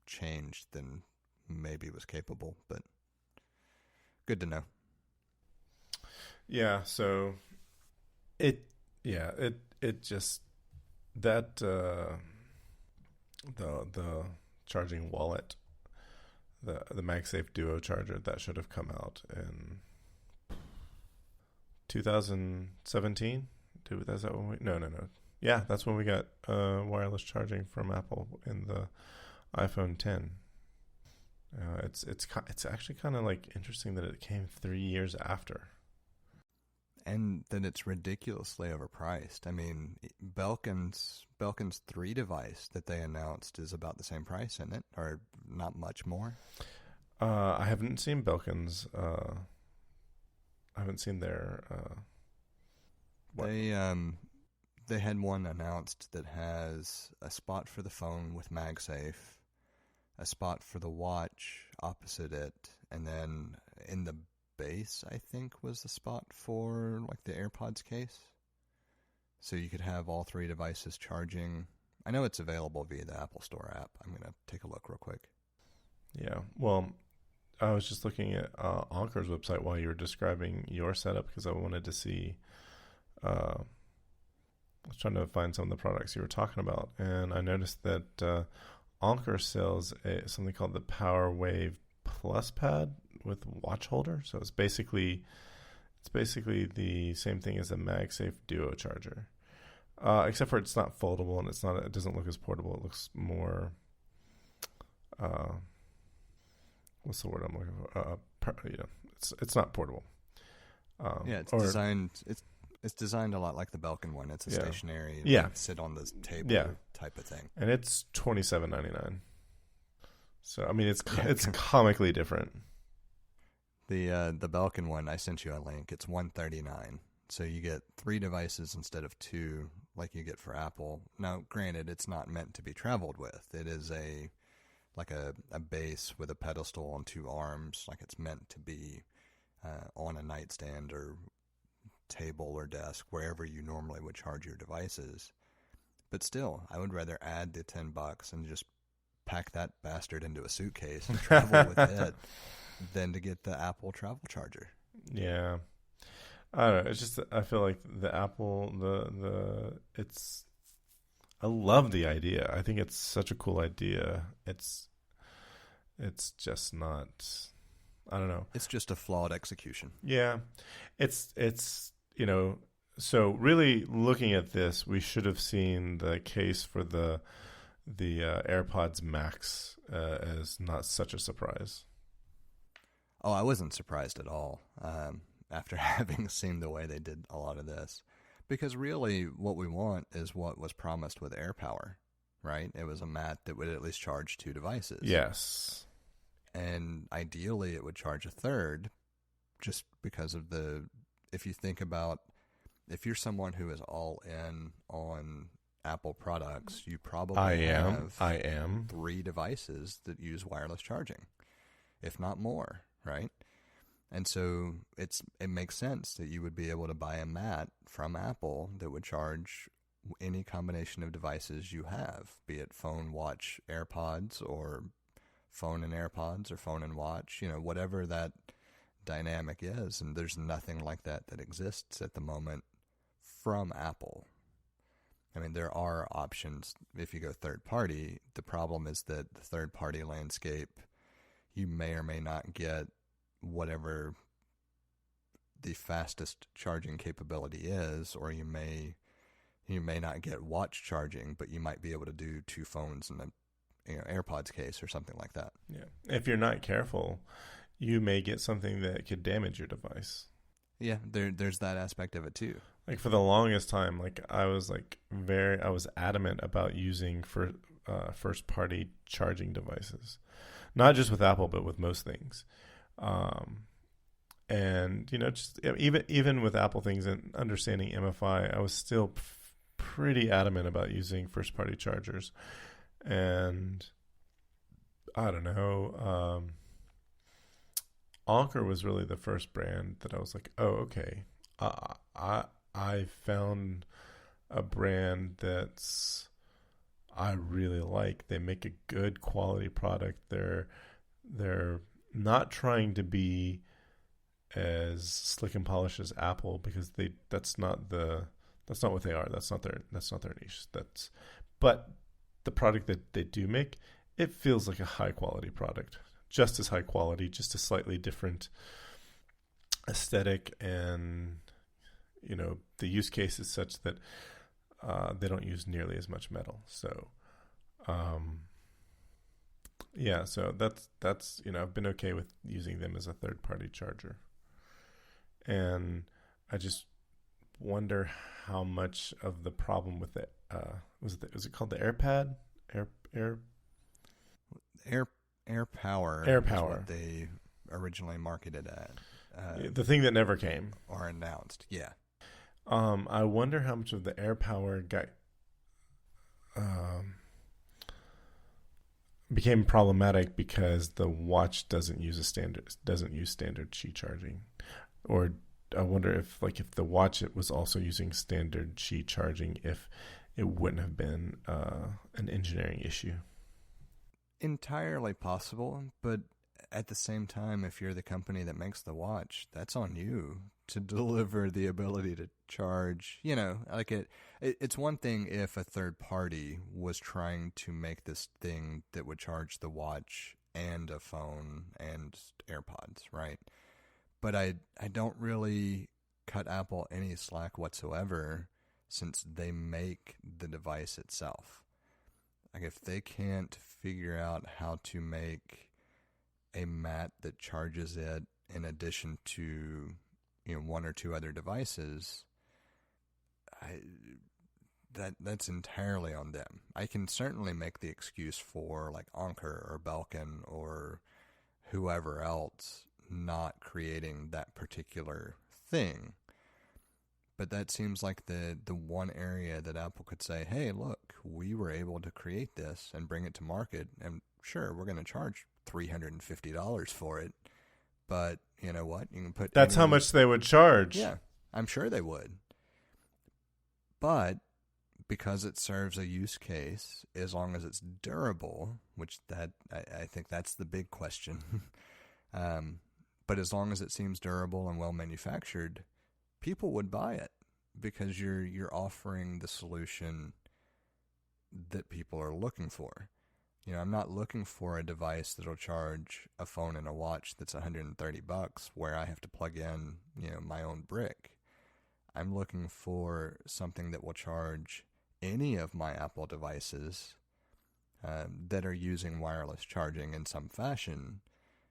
change than maybe was capable, but good to know. Yeah, so it just that the charging wallet, the MagSafe Duo charger, that should have come out in 2017. Is that when we? No. Yeah, that's when we got wireless charging from Apple in the iPhone 10. It's actually kind of like interesting that it came 3 years after. And that it's ridiculously overpriced. I mean, Belkin's 3 device that they announced is about the same price, isn't it? Or not much more? I haven't seen Belkin's. I haven't seen their... They had one announced that has a spot for the phone with MagSafe, a spot for the watch opposite it, and then in the base, I think, was the spot for like the AirPods case. So you could have all 3 devices charging. I know it's available via the Apple Store app. I'm going to take a look real quick. Yeah, well, I was just looking at Anker's website while you were describing your setup because I wanted to see... I was trying to find some of the products you were talking about, and I noticed that Anker sells something called the PowerWave Plus Pad with watch holder. So it's basically the same thing as a MagSafe Duo charger, except for it's not foldable and it doesn't look as portable. It looks more what's the word I'm looking for? It's not portable. It's designed a lot like the Belkin one. It's a stationary, sit on the table type of thing. And it's $27.99. So I mean, it's comically different. The Belkin one, I sent you a link. It's $139. So you get 3 devices instead of 2, like you get for Apple. Now, granted, it's not meant to be traveled with. It is a base with a pedestal and 2 arms, like it's meant to be on a nightstand or table or desk, wherever you normally would charge your devices. But still, I would rather add the $10 and just pack that bastard into a suitcase and travel with it than to get the Apple travel charger. Yeah. I don't know. It's just, I feel like the Apple, I love the idea. I think it's such a cool idea. It's just not, I don't know. It's just a flawed execution. Yeah. It's so really looking at this, we should have seen the case for the AirPods Max as not such a surprise. Oh, I wasn't surprised at all after having seen the way they did a lot of this. Because really what we want is what was promised with AirPower, right? It was a mat that would at least charge 2 devices. Yes. And ideally it would charge a third, just because of if you think about, if you're someone who is all in on Apple products, you probably have 3 devices that use wireless charging, if not more, right? And so it makes sense that you would be able to buy a mat from Apple that would charge any combination of devices you have, be it phone, watch, AirPods, or phone and AirPods, or phone and watch, whatever that dynamic is. And there's nothing like that exists at the moment from Apple. I mean, there are options if you go third party. The problem is that the third party landscape, you may or may not get whatever the fastest charging capability is, or you may not get watch charging, but you might be able to do 2 phones in a AirPods case or something like that. Yeah. If you're not careful, you may get something that could damage your device. Yeah, there's that aspect of it too. Like for the longest time, I was adamant about using first party charging devices, not just with Apple, but with most things. And just even with Apple things and understanding MFI, I was still pretty adamant about using first party chargers. And I don't know, Anker was really the first brand that I was like, oh, okay. I found a brand that's I really like. They make a good quality product. They're not trying to be as slick and polished as Apple, because that's not what they are. That's not their niche. But the product that they do make, it feels like a high quality product. Just as high quality, just a slightly different aesthetic, and the use case is such that they don't use nearly as much metal. So so that's I've been okay with using them as a third party charger. And I just wonder how much of the problem with it was it called the AirPad? AirPower. AirPower. Is what they originally marketed at. The thing that never came. Or announced, yeah. I wonder how much of the AirPower became problematic because the watch doesn't use standard Qi charging. Or I wonder if the watch was also using standard Qi charging, if it wouldn't have been an engineering issue. Entirely possible, but at the same time, if you're the company that makes the watch, that's on you to deliver the ability to charge. It's one thing if a third party was trying to make this thing that would charge the watch and a phone and AirPods, right? But I don't really cut Apple any slack whatsoever, since they make the device itself. Like, if they can't figure out how to make a mat that charges it in addition to 1 or 2 other devices, that's entirely on them. I can certainly make the excuse for Anker or Belkin or whoever else not creating that particular thing. But that seems like the one area that Apple could say, hey, look, we were able to create this and bring it to market, and sure, we're going to charge $350 for it, but you know what? You can put that's how much they would charge. Yeah, I'm sure they would. But because it serves a use case, as long as it's durable, which I think that's the big question. But as long as it seems durable and well manufactured, people would buy it, because you're offering the solution that people are looking for. I'm not looking for a device that'll charge a phone and a watch that's $130 where I have to plug in, my own brick. I'm looking for something that will charge any of my Apple devices that are using wireless charging in some fashion,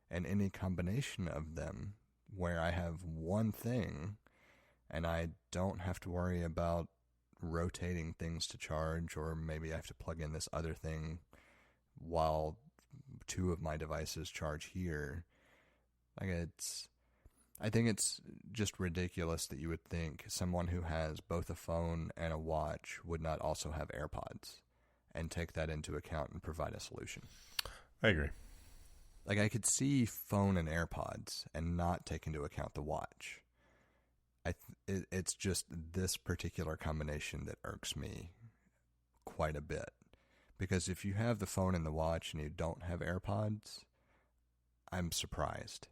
and any combination of them where I have one thing and I don't have to worry about rotating things to charge, or maybe I have to plug in this other thing while 2 of my devices charge here. I think it's just ridiculous that you would think someone who has both a phone and a watch would not also have AirPods and take that into account and provide a solution. I agree. I could see phone and AirPods and not take into account the watch. It's just this particular combination that irks me quite a bit. Because if you have the phone and the watch and you don't have AirPods, I'm surprised.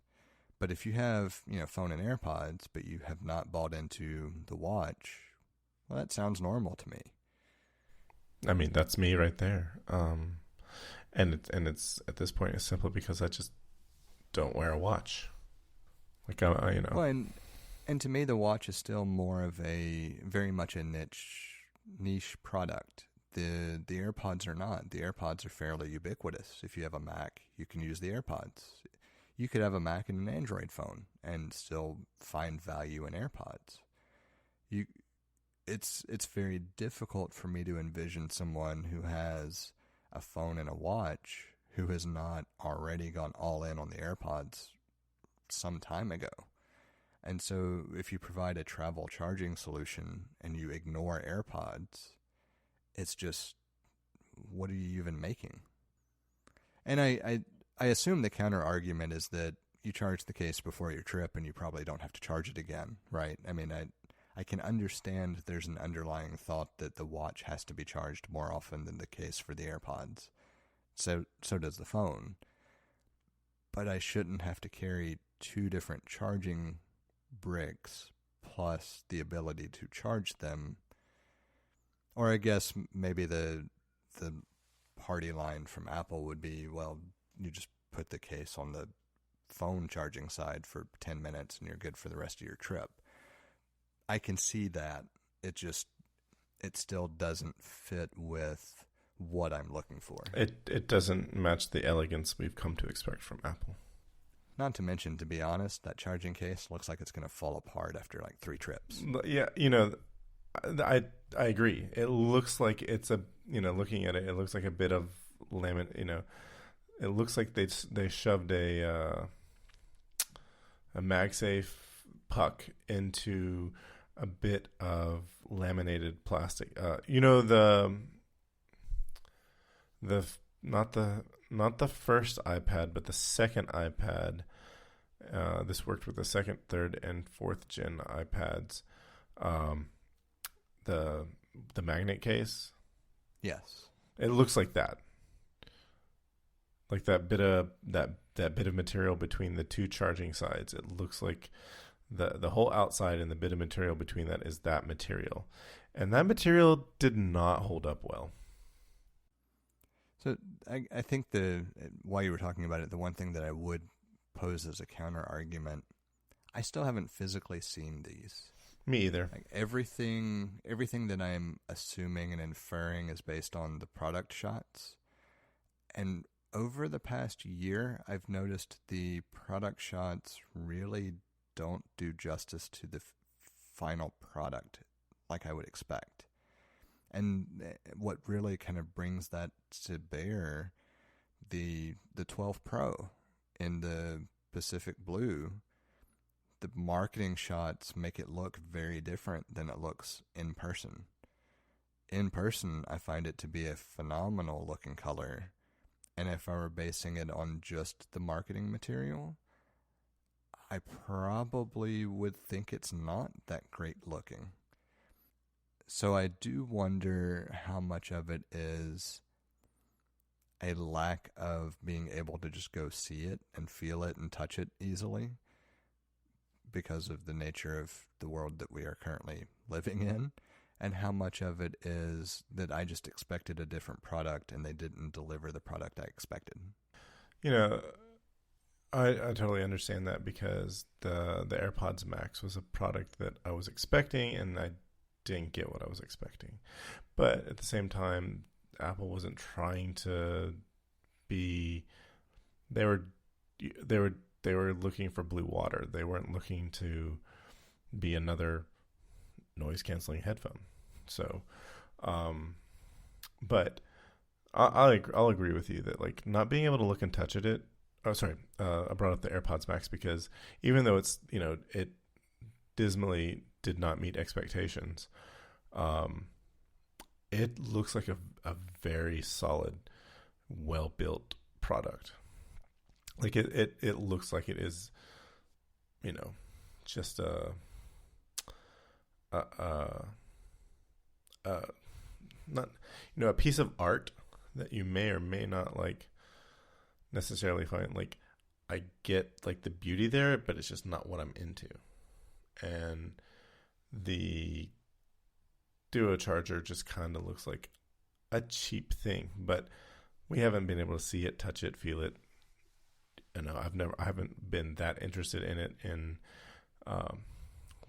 But if you have, phone and AirPods, but you have not bought into the watch, well, that sounds normal to me. I mean, that's me right there. And it's at this point, it's simply because I just don't wear a watch. Well, And to me, the watch is still more of very much a niche product. The AirPods are not. The AirPods are fairly ubiquitous. If you have a Mac, you can use the AirPods. You could have a Mac and an Android phone and still find value in AirPods. It's very difficult for me to envision someone who has a phone and a watch who has not already gone all in on the AirPods some time ago. And so if you provide a travel charging solution and you ignore AirPods, it's just, what are you even making? And I assume the counter argument is that you charge the case before your trip and you probably don't have to charge it again, right? I mean, I can understand there's an underlying thought that the watch has to be charged more often than the case for the AirPods. So does the phone. But I shouldn't have to carry two different charging bricks plus the ability to charge them. Or I guess maybe the party line from Apple would be, well, you just put the case on the phone charging side for 10 minutes and you're good for the rest of your trip. I can see that. It still doesn't fit with what I'm looking for. It doesn't match the elegance we've come to expect from Apple. Not to mention, to be honest, that charging case looks like it's going to fall apart after like 3 trips. Yeah, I agree. It looks like it's looking at it, it looks like a bit of laminate. It looks like they shoved a MagSafe puck into a bit of laminated plastic. Not the first iPad, but the second iPad. This worked with the second, third, and fourth gen iPads. The magnet case. Yes, it looks like that. Like that bit of material between the two charging sides. It looks like the whole outside and the bit of material between that is that material, and that material did not hold up well. So I think while you were talking about it, the one thing that I would pose as a counter argument, I still haven't physically seen these. Me either. Like everything that I'm assuming and inferring is based on the product shots. And over the past year, I've noticed the product shots really don't do justice to the final product like I would expect. And what really kind of brings that to bear, the 12 Pro in the Pacific Blue, the marketing shots make it look very different than it looks in person. In person, I find it to be a phenomenal looking color. And if I were basing it on just the marketing material, I probably would think it's not that great looking. So I do wonder how much of it is a lack of being able to just go see it and feel it and touch it easily because of the nature of the world that we are currently living in, and how much of it is that I just expected a different product and they didn't deliver the product I expected. I totally understand that, because the AirPods Max was a product that I was expecting and I didn't get what I was expecting. But at the same time, Apple wasn't trying to be, they were looking for blue water. They weren't looking to be another noise canceling headphone. So, but I'll agree with you that like not being able to look and touch at it. Oh, sorry. I brought up the AirPods Max because even though it's, it dismally did not meet expectations, it looks like a very solid, well-built product. Like it looks like it is, just not, a piece of art that you may or may not like necessarily find. Like, I get like the beauty there, but it's just not what I'm into. And the Duo charger just kind of looks like a cheap thing, but we haven't been able to see it, touch it, feel it. I haven't been that interested in it in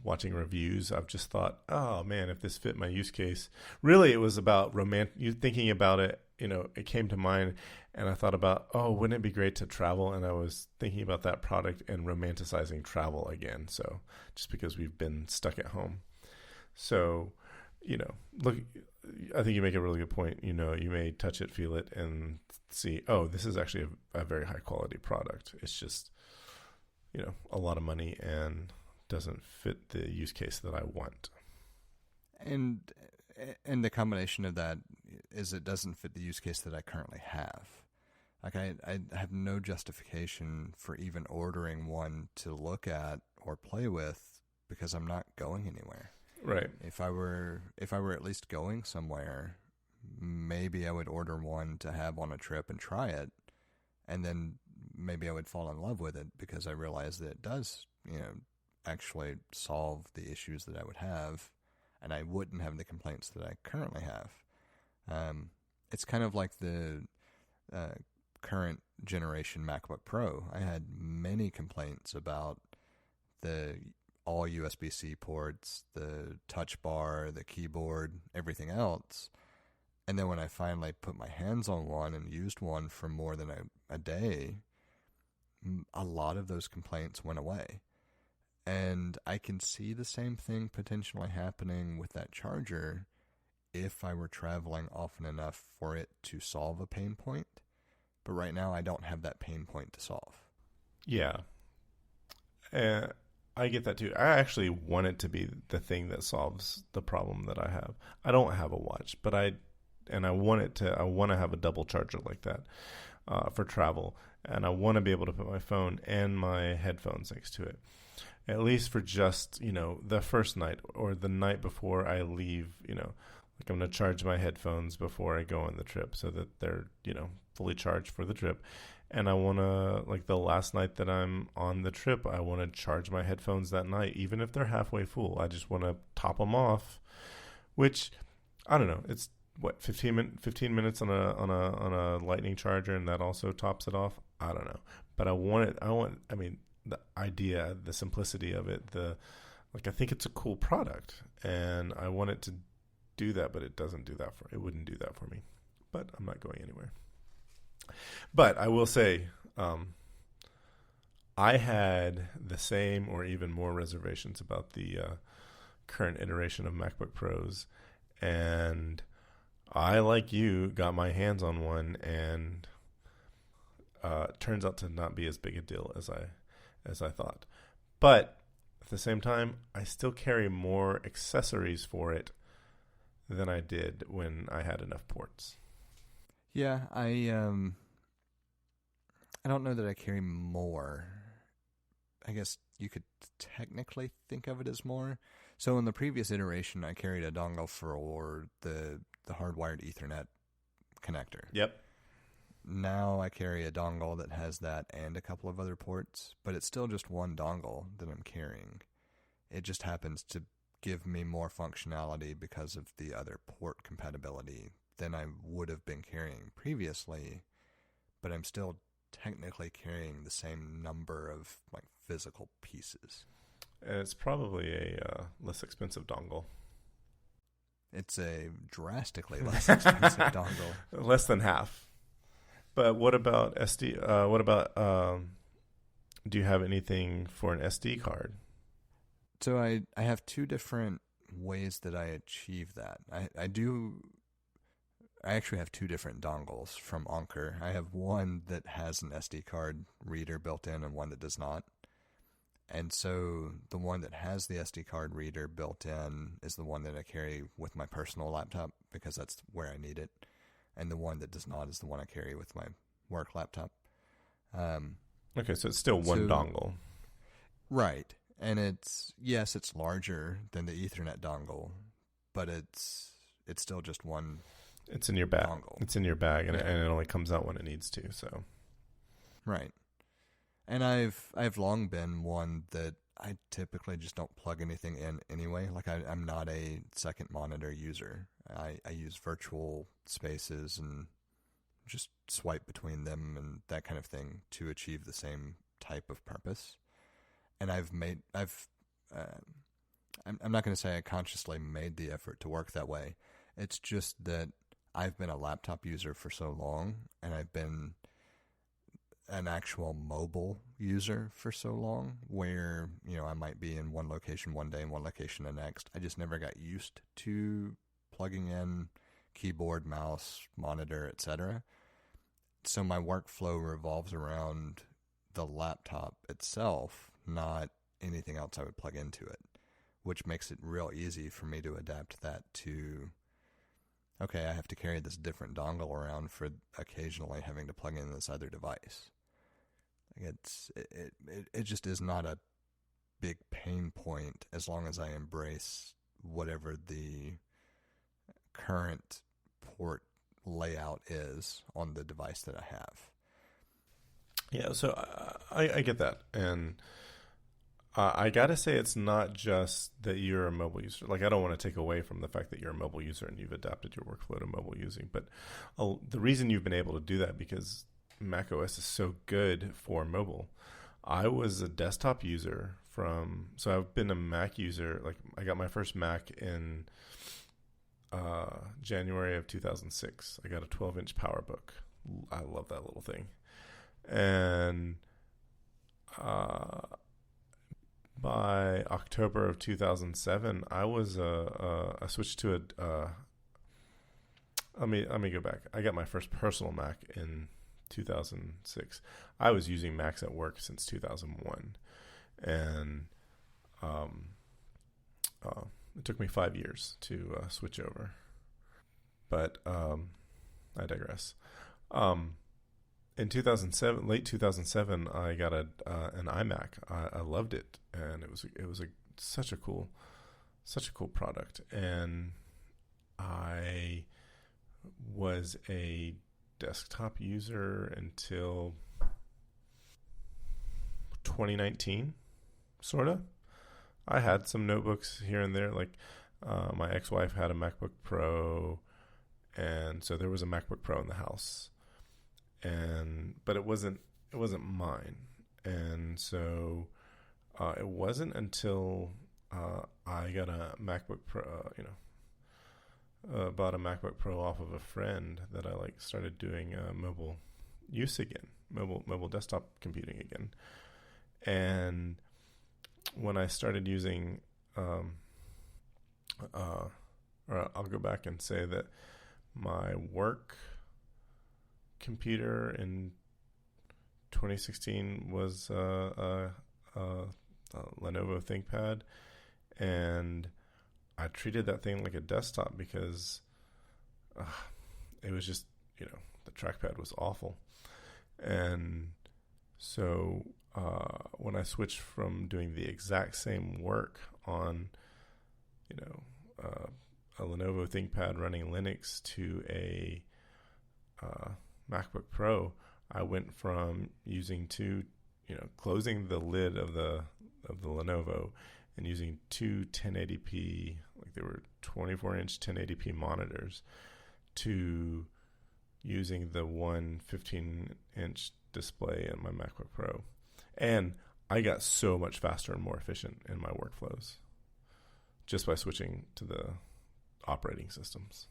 watching reviews, I've just thought, oh man, if this fit my use case. Really, it was about you thinking about it. It came to mind, and I thought about, oh, wouldn't it be great to travel? And I was thinking about that product and romanticizing travel again. So just because we've been stuck at home. So, look, I think you make a really good point. You may touch it, feel it, and see, oh, this is actually a very high quality product. It's just, a lot of money and doesn't fit the use case that I want. And the combination of that is it doesn't fit the use case that I currently have. Like I have no justification for even ordering one to look at or play with because I'm not going anywhere. Right. If I were at least going somewhere, maybe I would order one to have on a trip and try it, and then maybe I would fall in love with it because I realize that it does, actually solve the issues that I would have, and I wouldn't have the complaints that I currently have. It's kind of like the current generation MacBook Pro. I had many complaints about the all USB-C ports, the touch bar, the keyboard, everything else. And then when I finally put my hands on one and used one for more than a day, a lot of those complaints went away. And I can see the same thing potentially happening with that charger if I were traveling often enough for it to solve a pain point. But right now I don't have that pain point to solve. Yeah. I get that too. I actually want it to be the thing that solves the problem that I have. I don't have a watch, but I want to have a double charger like that for travel. And I want to be able to put my phone and my headphones next to it. At least for just, the first night or the night before I leave, like I'm going to charge my headphones before I go on the trip so that they're, fully charged for the trip. And I want to, like the last night that I'm on the trip, I want to charge my headphones that night, even if they're halfway full. I just want to top them off, which, I don't know, it's what, 15 minutes on a lightning charger, and that also tops it off. I don't know, but the idea, the simplicity of it, I think it's a cool product, and I want it to do that, but it wouldn't do that for me. But I'm not going anywhere. But I will say, I had the same or even more reservations about the current iteration of MacBook Pros, and I, like you, got my hands on one, and turns out to not be as big a deal as I thought. But at the same time, I still carry more accessories for it than I did when I had enough ports. Yeah, I don't know that I carry more. I guess you could technically think of it as more. So in the previous iteration, I carried a dongle for the hardwired Ethernet connector. Yep. Now I carry a dongle that has that and a couple of other ports, but it's still just one dongle that I'm carrying. It just happens to give me more functionality because of the other port compatibility than I would have been carrying previously, but I'm still technically carrying the same number of physical pieces. And it's probably a less expensive dongle. It's a drastically less expensive dongle. Less than half. But what about SD? Do you have anything for an SD card? So I have two different ways that I achieve that. I actually have two different dongles from Anker. I have one that has an SD card reader built in and one that does not. And so the one that has the SD card reader built in is the one that I carry with my personal laptop because that's where I need it. And the one that does not is the one I carry with my work laptop. Okay, so it's still one dongle. Right. And it's larger than the Ethernet dongle, but it's still just one. It's in your bag. Dongle. It's in your bag, and it only comes out when it needs to. So, right. And I've long been one that I typically just don't plug anything in anyway. Like I'm not a second monitor user. I use virtual spaces and just swipe between them and that kind of thing to achieve the same type of purpose. And I've I'm not going to say I consciously made the effort to work that way. It's just that I've been a laptop user for so long, and I've been an actual mobile user for so long, where, I might be in one location one day and one location the next. I just never got used to plugging in keyboard, mouse, monitor, etc. So my workflow revolves around the laptop itself, not anything else I would plug into it, which makes it real easy for me to adapt that to, okay, I have to carry this different dongle around for occasionally having to plug in this other device. It just is not a big pain point as long as I embrace whatever the current port layout is on the device that I have. Yeah, so I get that. And I got to say, it's not just that you're a mobile user. Like, I don't want to take away from the fact that you're a mobile user and you've adapted your workflow to mobile using. But the reason you've been able to do that because Mac OS is so good for mobile. I was a desktop user so I've been a Mac user. Like, I got my first Mac in January of 2006. I got a 12-inch PowerBook. I love that little thing. And by October of 2007, I switched to let me go back. I got my first personal Mac in 2006. I was using Macs at work since 2001, and it took me 5 years to switch over. But I digress. In 2007, late 2007, I got an iMac. I loved it, and it was such a cool product. And I was a desktop user until 2019, sort of. I had some notebooks here and there. Like my ex-wife had a MacBook Pro, and so there was a MacBook Pro in the house. But it wasn't mine, and so it wasn't until I got a MacBook Pro, bought a MacBook Pro off of a friend that I started doing mobile use again, mobile desktop computing again. And when I started using, or I'll go back and say that my work computer in 2016 was a Lenovo ThinkPad, and I treated that thing like a desktop because it was just, the trackpad was awful. And so when I switched from doing the exact same work on, a Lenovo ThinkPad running Linux to a MacBook Pro, I went from using closing the lid of the Lenovo and using two 1080p, they were 24-inch 1080p monitors, to using the one 15-inch display in my MacBook Pro. And I got so much faster and more efficient in my workflows just by switching to the operating systems.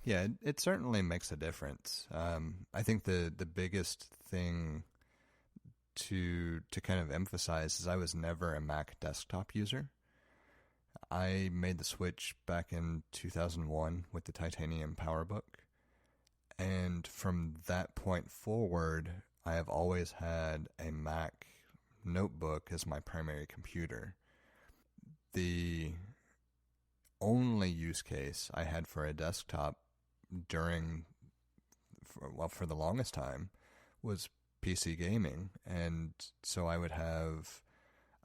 Yeah, it certainly makes a difference. I think the biggest thing to kind of emphasize is I was never a Mac desktop user. I made the switch back in 2001 with the Titanium PowerBook. And from that point forward, I have always had a Mac notebook as my primary computer. The only use case I had for a desktop for the longest time was PC gaming, and so I would have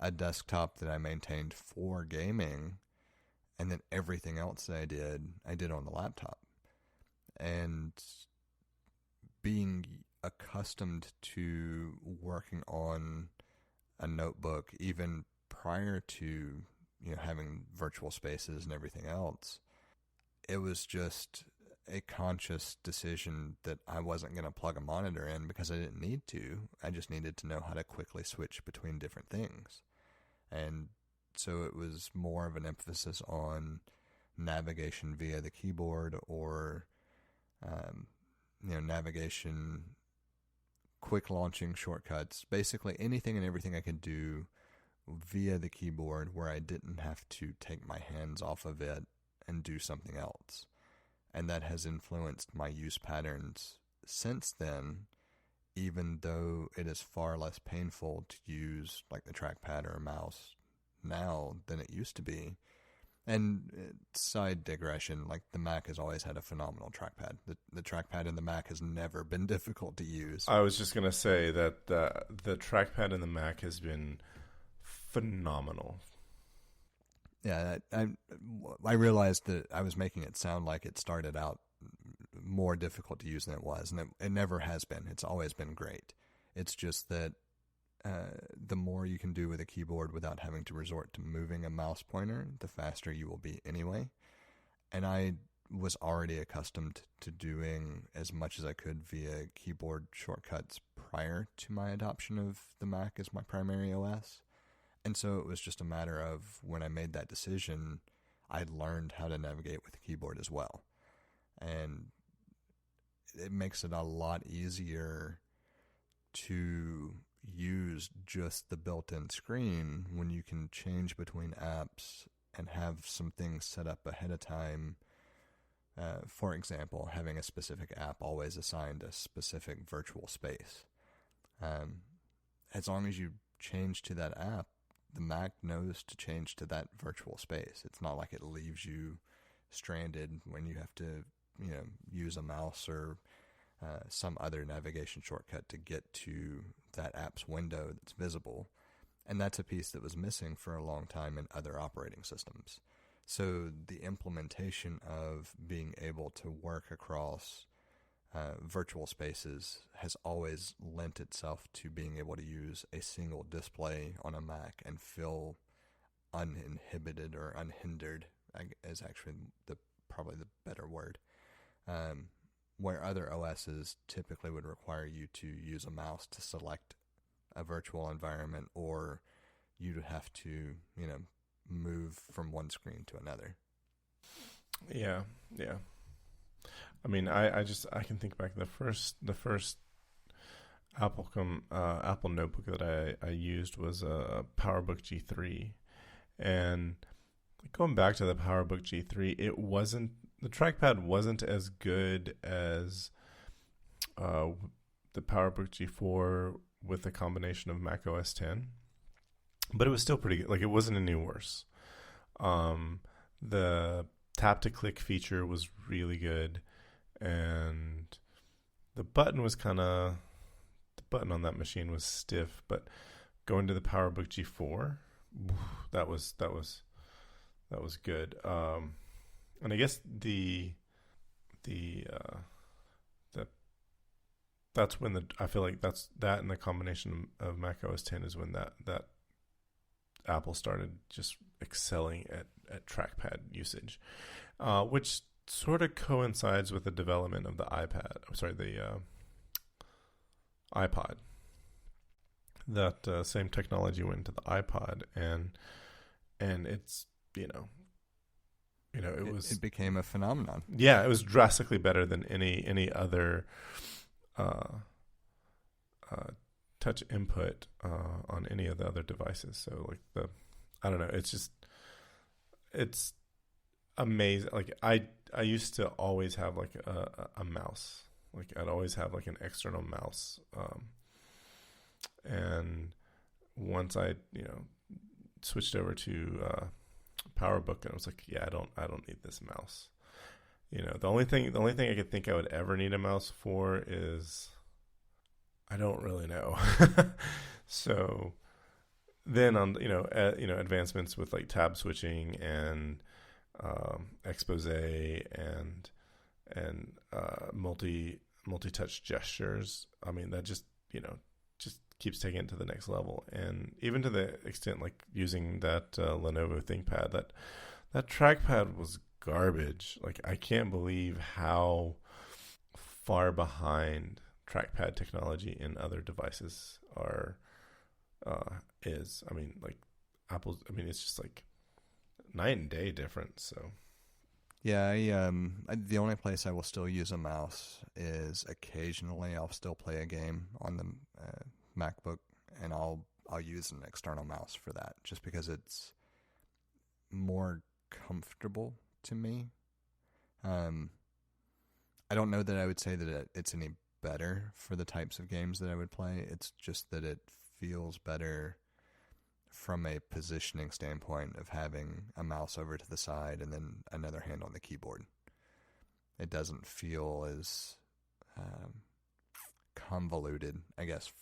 a desktop that I maintained for gaming, and then everything else that I did on the laptop. And being accustomed to working on a notebook even prior to having virtual spaces and everything else, it was just a conscious decision that I wasn't going to plug a monitor in because I didn't need to. I just needed to know how to quickly switch between different things. And so it was more of an emphasis on navigation via the keyboard, or navigation, quick launching shortcuts, basically anything and everything I could do via the keyboard where I didn't have to take my hands off of it and do something else. And that has influenced my use patterns since then, even though it is far less painful to use like the trackpad or a mouse now than it used to be. And side digression, like the Mac has always had a phenomenal trackpad. The trackpad in the Mac has never been difficult to use. I was just going to say that the trackpad in the Mac has been phenomenal. Yeah, I realized that I was making it sound like it started out more difficult to use than it was, and it never has been. It's always been great. It's just that the more you can do with a keyboard without having to resort to moving a mouse pointer, the faster you will be anyway. And I was already accustomed to doing as much as I could via keyboard shortcuts prior to my adoption of the Mac as my primary OS. And so it was just a matter of when I made that decision, I learned how to navigate with the keyboard as well. And it makes it a lot easier to use just the built-in screen when you can change between apps and have some things set up ahead of time. For example, having a specific app always assigned a specific virtual space. As long as you change to that app, the Mac knows to change to that virtual space. It's not like it leaves you stranded when you have to, use a mouse or some other navigation shortcut to get to that app's window that's visible. And that's a piece that was missing for a long time in other operating systems. So the implementation of being able to work across virtual spaces has always lent itself to being able to use a single display on a Mac and feel uninhibited or unhindered, is actually probably the better word. Where other OSs typically would require you to use a mouse to select a virtual environment, or you'd have to, move from one screen to another. Yeah. I mean, I can think back the first Apple notebook that I used was a PowerBook G3, and going back to the PowerBook G3, the trackpad wasn't as good as the PowerBook G4 with a combination of Mac OS X, but it was still pretty good. Like, it wasn't any worse. The tap to click feature was really good, and the button on that machine was stiff. But going to the PowerBook G4, that was good. And I guess that's when I feel like that and the combination of Mac OS X is when that Apple started just excelling at trackpad usage, which sort of coincides with the development of the iPod. That same technology went into the iPod, and it's it became a phenomenon. Yeah, it was drastically better than any other touch input on any of the other devices. So I don't know, it's amazing. Like I used to always have like a mouse. Like I'd always have like an external mouse. And once I switched over to PowerBook, and I was like, yeah, I don't need this mouse. The only thing I could think I would ever need a mouse for is, I don't really know. So then on advancements with like tab switching and expose and multi-touch gestures, I mean, that just keeps taking it to the next level. And even to the extent like using that Lenovo ThinkPad, that trackpad was garbage. Like, I can't believe how far behind trackpad technology in other devices is. I mean, like, Apple's, I mean, it's just like night and day difference. So Yeah, the only place I will still use a mouse is occasionally I'll still play a game on the MacBook, and I'll use an external mouse for that, just because it's more comfortable to me. I don't know that I would say that it's any better for the types of games that I would play. It's just that it feels better from a positioning standpoint of having a mouse over to the side and then another hand on the keyboard. It doesn't feel as convoluted, I guess.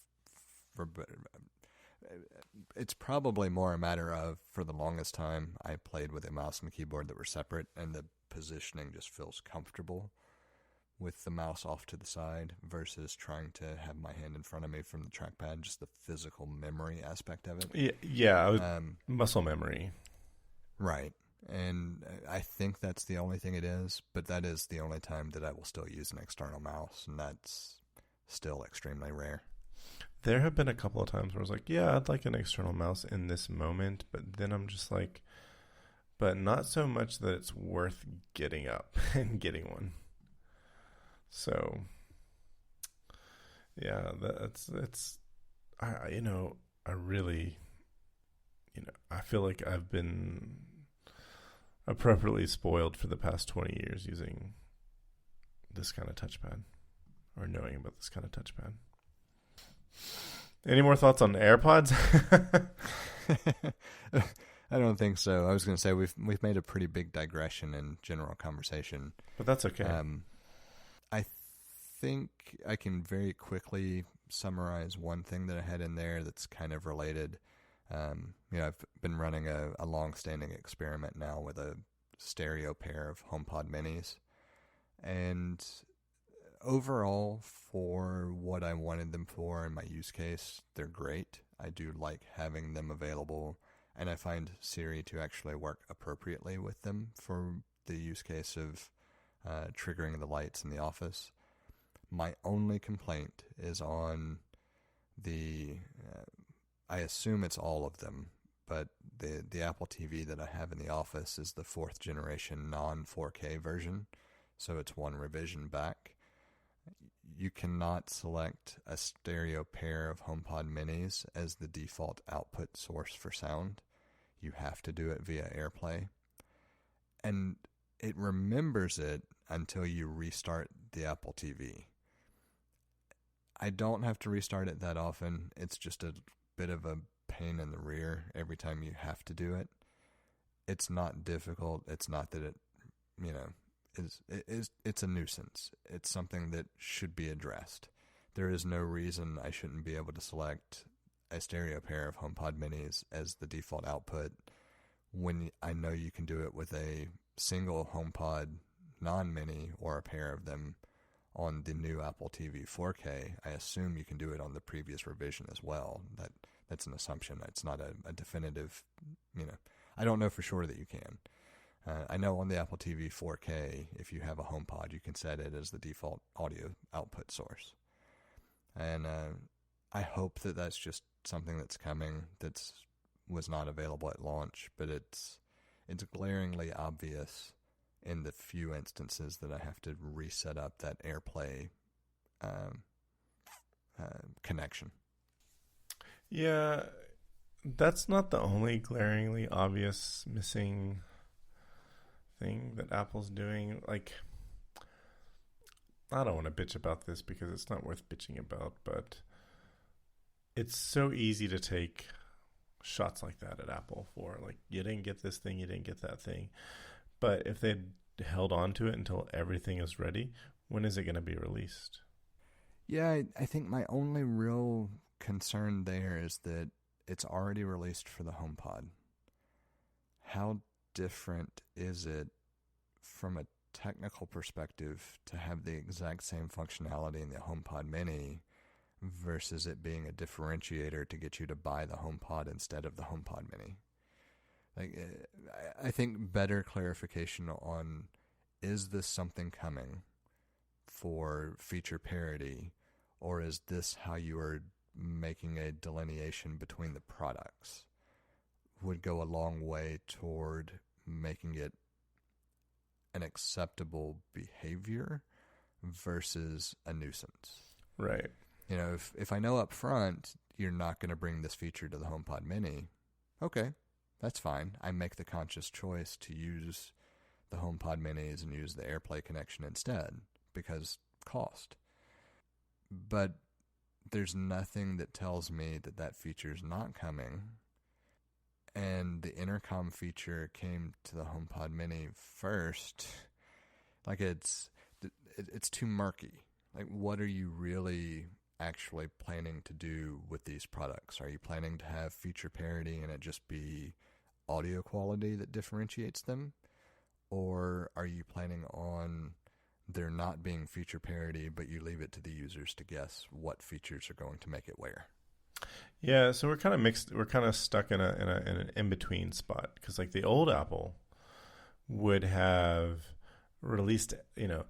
It's probably more a matter of, for the longest time, I played with a mouse and keyboard that were separate, and the positioning just feels comfortable with the mouse off to the side versus trying to have my hand in front of me from the trackpad, just the physical memory aspect of it. Yeah, muscle memory. Right. And I think that's the only thing it is, but that is the only time that I will still use an external mouse, and that's still extremely rare. There have been a couple of times where I was like, yeah, I'd like an external mouse in this moment, but then I'm just like, but not so much that it's worth getting up and getting one. So, yeah, I really, I feel like I've been appropriately spoiled for the past 20 years using this kind of touchpad, or knowing about this kind of touchpad. Any more thoughts on AirPods? I don't think so. I was going to say we've made a pretty big digression in general conversation, but that's okay. I think I can very quickly summarize one thing that I had in there that's kind of related. I've been running a long-standing experiment now with a stereo pair of HomePod minis, and overall, for what I wanted them for in my use case, they're great. I do like having them available, and I find Siri to actually work appropriately with them for the use case of triggering the lights in the office. My only complaint is on the, I assume it's all of them, but the Apple TV that I have in the office is the 4th generation non-4K version, so it's one revision back. You cannot select a stereo pair of HomePod minis as the default output source for sound. You have to do it via AirPlay. And it remembers it until you restart the Apple TV. I don't have to restart it that often. It's just a bit of a pain in the rear every time you have to do it. It's not difficult. It's not that it's a nuisance. It's something that should be addressed. There is no reason I shouldn't be able to select a stereo pair of HomePod minis as the default output when I know you can do it with a single HomePod non-mini or a pair of them on the new Apple TV 4K. I assume you can do it on the previous revision as well. That's an assumption. It's not a definitive, I don't know for sure that you can. I know on the Apple TV 4K, if you have a HomePod, you can set it as the default audio output source. And I hope that that's just something that's coming that was not available at launch, but it's glaringly obvious in the few instances that I have to reset up that AirPlay connection. Yeah, that's not the only glaringly obvious missing thing that Apple's doing. Like, I don't want to bitch about this because it's not worth bitching about, but it's so easy to take shots like that at Apple for, like, you didn't get this thing, you didn't get that thing. But if they'd held on to it until everything is ready, when is it going to be released? Yeah, I think my only real concern there is that it's already released for the HomePod. How different is it from a technical perspective to have the exact same functionality in the HomePod mini versus it being a differentiator to get you to buy the HomePod instead of the HomePod mini? Like, I think better clarification on, is this something coming for feature parity, or is this how you are making a delineation between the products? would go a long way toward making it an acceptable behavior versus a nuisance. Right. You know, if I know up front you're not going to bring this feature to the HomePod Mini, okay, that's fine. I make the conscious choice to use the HomePod Minis and use the AirPlay connection instead because cost. But there's nothing that tells me that that feature is not coming. And the intercom feature came to the HomePod Mini first. Like it's too murky. Like, what are you really actually planning to do with these products? Are you planning to have feature parity and it just be audio quality that differentiates them? Or are you planning on there not being feature parity, but you leave it to the users to guess what features are going to make it where? Yeah, so we're kind of mixed. We're kind of stuck in an in-between spot because, like, the old Apple would have released, you know,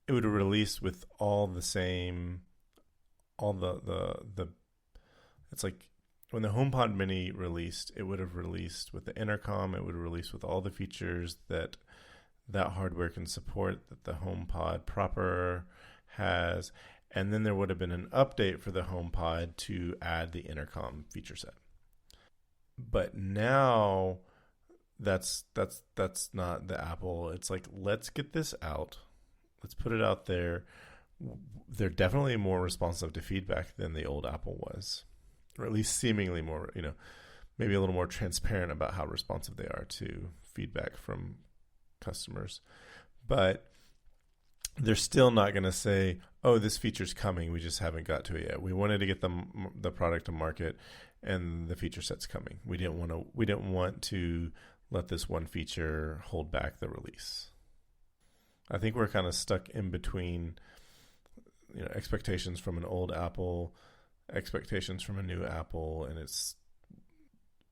it would have released with all the same, all the. It's like when the HomePod Mini released, it would have released with the intercom. It would have released with all the features that hardware can support, that the HomePod proper has. And then there would have been an update for the HomePod to add the intercom feature set. But now that's not the Apple. It's like, let's get this out. Let's put it out there. They're definitely more responsive to feedback than the old Apple was. Or at least seemingly more, you know, maybe a little more transparent about how responsive they are to feedback from customers. But they're still not going to say, oh, this feature's coming, we just haven't got to it yet. We wanted to get the product to market, and the feature set's coming. We didn't want to let this one feature hold back the release. I think we're kind of stuck in between, you know, expectations from an old Apple, expectations from a new Apple, and it's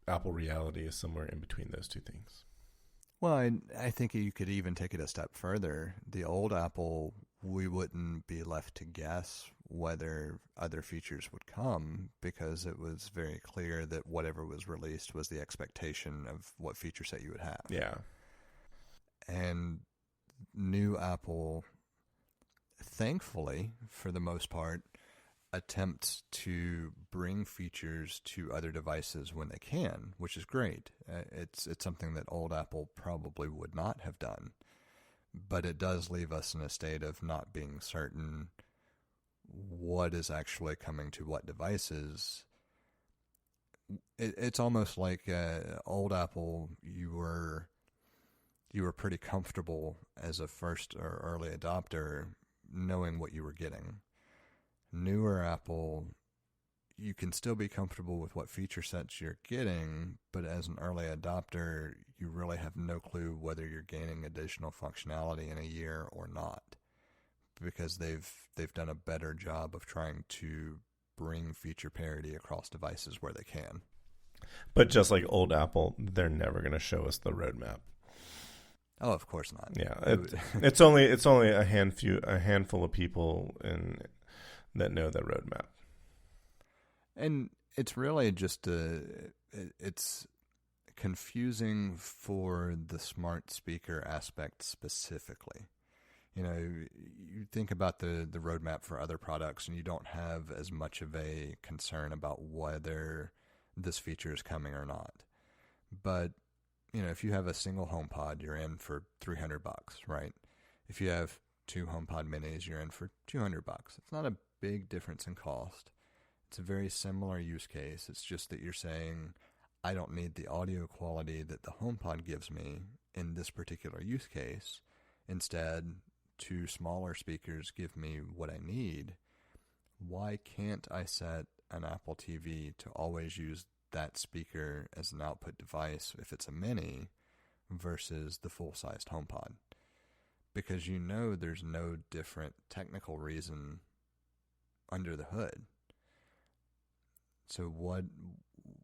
Apple reality is somewhere in between those two things. Well, I think you could even take it a step further. The old Apple, we wouldn't be left to guess whether other features would come because it was very clear that whatever was released was the expectation of what feature set you would have. Yeah. And new Apple, thankfully, for the most part, attempts to bring features to other devices when they can, which is great. It's something that old Apple probably would not have done, but it does leave us in a state of not being certain what is actually coming to what devices. It's almost like old Apple, you were pretty comfortable as a first or early adopter knowing what you were getting. Newer Apple, you can still be comfortable with what feature sets you're getting, but as an early adopter, you really have no clue whether you're gaining additional functionality in a year or not, because they've done a better job of trying to bring feature parity across devices where they can. But just like old Apple, they're never going to show us the roadmap. Oh, of course not. Yeah, it's only a handful of people that know the roadmap. And it's really just it's confusing for the smart speaker aspect specifically. You know, you think about the roadmap for other products and you don't have as much of a concern about whether this feature is coming or not. But, you know, if you have a single HomePod, you're in for $300, right? If you have two HomePod minis, you're in for $200. It's not a big difference in cost. It's a very similar use case. It's just that you're saying, I don't need the audio quality that the HomePod gives me in this particular use case. Instead, two smaller speakers give me what I need. Why can't I set an Apple TV to always use that speaker as an output device if it's a mini versus the full-sized HomePod? Because you know there's no different technical reason under the hood. So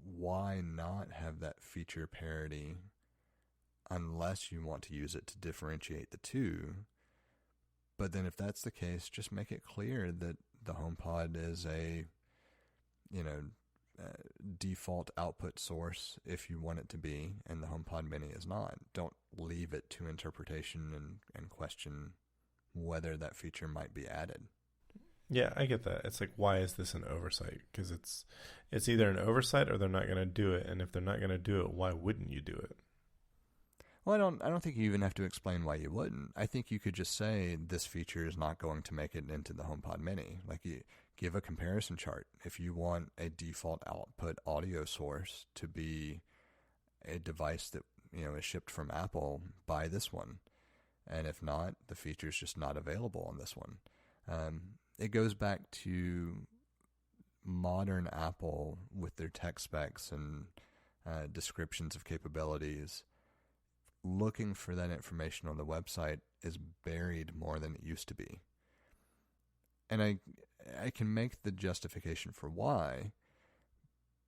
why not have that feature parity unless you want to use it to differentiate the two? But then if that's the case, just make it clear that the HomePod is a default output source if you want it to be, and the HomePod Mini is not. Don't leave it to interpretation and question whether that feature might be added. Yeah, I get that. It's like, why is this an oversight? Because it's either an oversight or they're not going to do it. And if they're not going to do it, why wouldn't you do it? Well, I don't think you even have to explain why you wouldn't. I think you could just say this feature is not going to make it into the HomePod Mini. Like, you give a comparison chart. If you want a default output audio source to be a device that, you know, is shipped from Apple, buy this one. And if not, the feature is just not available on this one. It goes back to modern Apple with their tech specs and descriptions of capabilities. Looking for that information on the website is buried more than it used to be. And I can make the justification for why,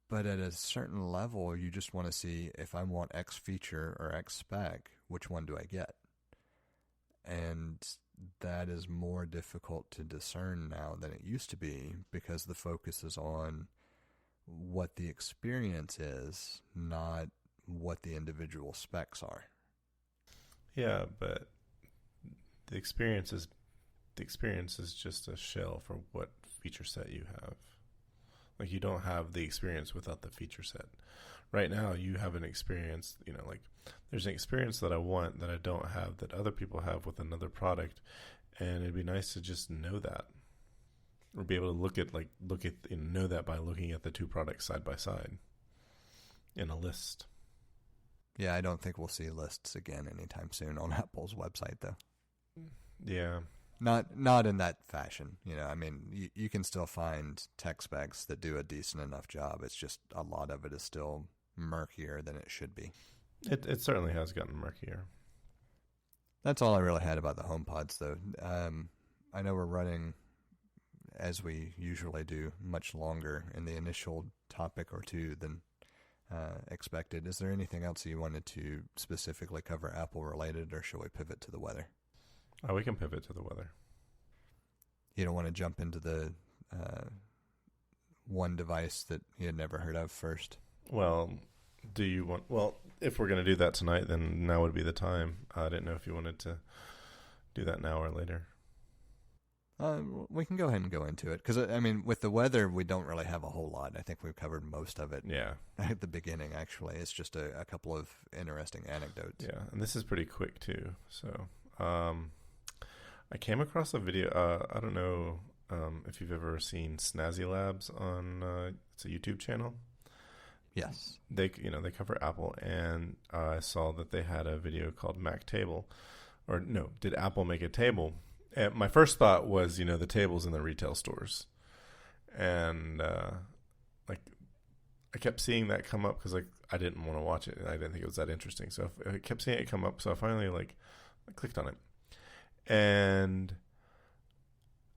but at a certain level, you just want to see, if I want X feature or X spec, which one do I get? And that is more difficult to discern now than it used to be, because the focus is on what the experience is, not what the individual specs are. Yeah, but the experience is just a shell for what feature set you have. Like, you don't have the experience without the feature set. Right now, you have an experience, you know, like, there's an experience that I want that I don't have that other people have with another product, and it'd be nice to just know that, or be able to know that by looking at the two products side by side in a list. Yeah, I don't think we'll see lists again anytime soon on Apple's website, though. Yeah. Not in that fashion. You know, I mean, you can still find tech specs that do a decent enough job. It's just a lot of it is still murkier than it should be. It certainly has gotten murkier. That's all I really had about the HomePods, though. I know we're running, as we usually do, much longer in the initial topic or two than expected. Is there anything else you wanted to specifically cover Apple related, or shall we pivot to the weather? Oh, we can pivot to the weather. You don't want to jump into the one device that you had never heard of first? Well, if we're going to do that tonight, then now would be the time. I didn't know if you wanted to do that now or later. We can go ahead and go into it, because, I mean, with the weather, we don't really have a whole lot. I think we've covered most of it. Yeah. At the beginning, actually. It's just a couple of interesting anecdotes. Yeah, and this is pretty quick, too. So, I came across a video. I don't know if you've ever seen Snazzy Labs on, it's a YouTube channel. Yes. They cover Apple, and I saw that they had a video called Mac Table. Or, no, did Apple make a table? And my first thought was, the tables in the retail stores. And, I kept seeing that come up because, I didn't want to watch it. And I didn't think it was that interesting. So I kept seeing it come up. So I finally, I clicked on it. And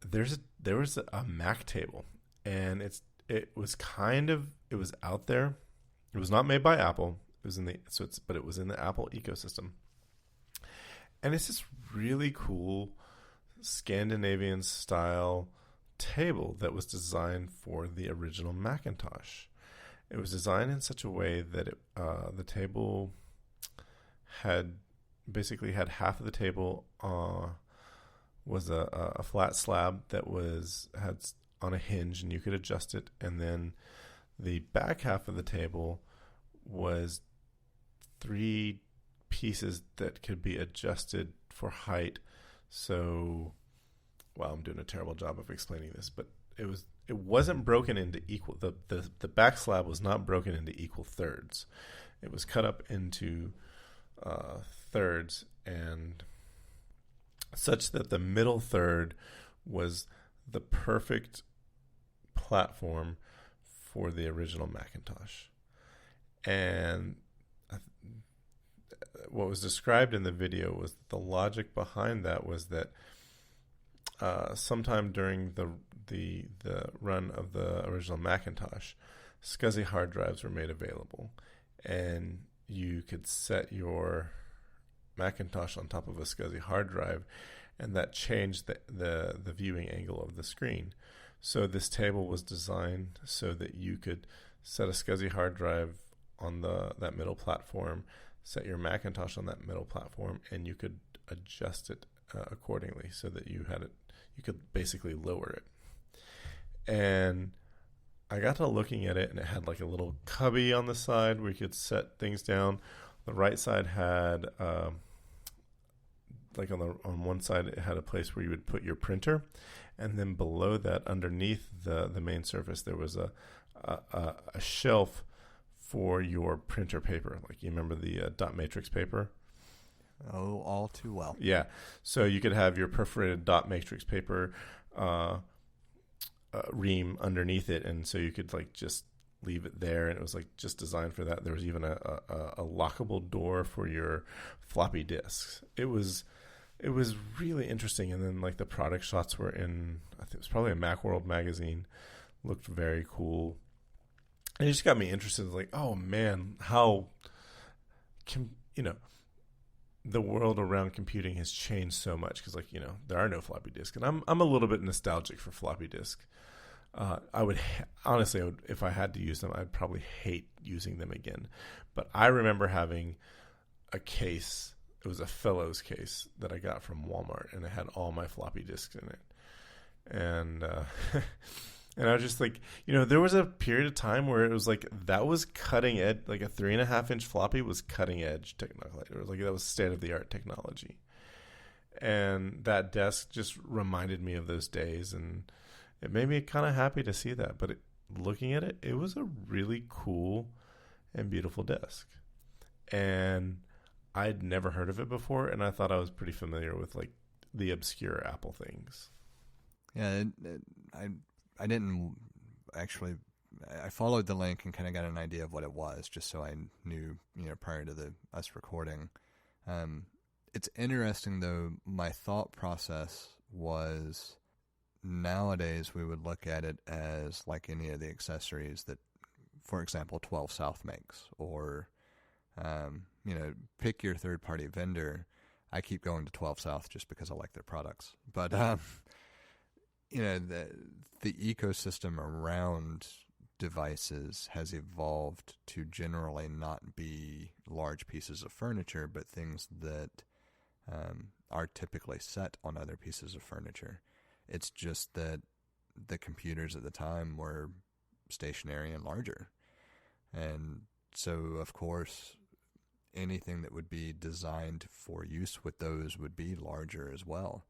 there was a Mac table. And it was out there. It was not made by Apple. It was but it was in the Apple ecosystem. And it's this really cool Scandinavian style table that was designed for the original Macintosh. It was designed in such a way that the table had half of the table was a flat slab that had on a hinge, and you could adjust it, and then the back half of the table was 3 pieces that could be adjusted for height. So, I'm doing a terrible job of explaining this, but it wasn't broken into equal. The back slab was not broken into equal thirds. It was cut up into thirds, and such that the middle third was the perfect platform for the original Macintosh. And what was described in the video was the logic behind that was that sometime during the run of the original Macintosh, SCSI hard drives were made available, and you could set your Macintosh on top of a SCSI hard drive, and that changed the viewing angle of the screen. So this table was designed so that you could set a SCSI hard drive on that middle platform, set your Macintosh on that middle platform, and you could adjust it accordingly so that you could basically lower it. And I got to looking at it, and it had like a little cubby on the side where you could set things down. The right side had like on one side it had a place where you would put your printer, and then below that, underneath the main surface, there was a shelf for your printer paper. Like, you remember the dot matrix paper? Oh, all too well. Yeah. So you could have your perforated dot matrix paper ream underneath it, and so you could like just leave it there, and it was like just designed for that. There was even a lockable door for your floppy disks. It was really interesting. And then like the product shots were in, I think it was probably a Macworld magazine. Looked very cool. And it just got me interested. Like, oh man, how the world around computing has changed so much, because like, there are no floppy disks, and I'm a little bit nostalgic for floppy disk. I would honestly, if I had to use them, I'd probably hate using them again. But I remember having a case. It was a Fellows case that I got from Walmart, and it had all my floppy disks in it. And and I was just like, there was a period of time where it was like, that was cutting edge, like a 3.5-inch floppy was cutting edge technology. It was like, that was state of the art technology. And that desk just reminded me of those days, and it made me kind of happy to see that. But looking at it, it was a really cool and beautiful desk. And I'd never heard of it before, and I thought I was pretty familiar with like the obscure Apple things. Yeah, I didn't actually. I followed the link and kind of got an idea of what it was, just so I knew, prior to us recording. It's interesting though. My thought process was, nowadays we would look at it as like any of the accessories that, for example, 12 South makes, or pick your third-party vendor. I keep going to 12 South just because I like their products. But, the ecosystem around devices has evolved to generally not be large pieces of furniture, but things that are typically set on other pieces of furniture. It's just that the computers at the time were stationary and larger. And so, of course, anything that would be designed for use with those would be larger as well.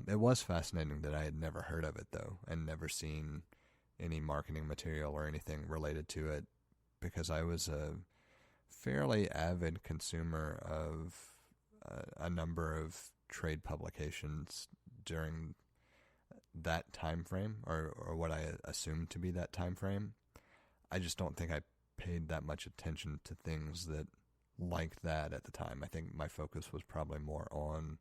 It was fascinating that I had never heard of it, though, and never seen any marketing material or anything related to it, because I was a fairly avid consumer of a number of trade publications during that time frame, or what I assumed to be that time frame. I just don't think I paid that much attention to things that like that at the time. I think my focus was probably more on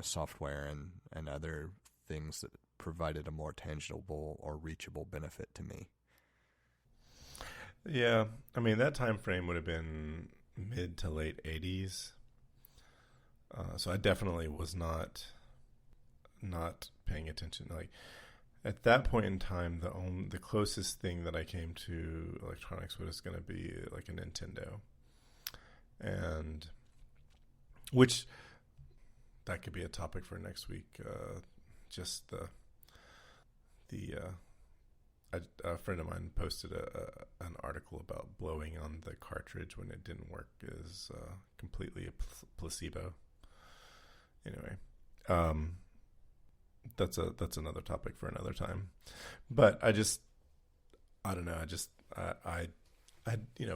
software and other things that provided a more tangible or reachable benefit to me. Yeah, I mean, that time frame would have been mid to late 80s. So I definitely was not paying attention. Like, at that point in time, the closest thing that I came to electronics was going to be like a Nintendo, and which that could be a topic for next week. Just a friend of mine posted an article about blowing on the cartridge when it didn't work is completely a placebo. Anyway, that's another topic for another time. But I don't know. I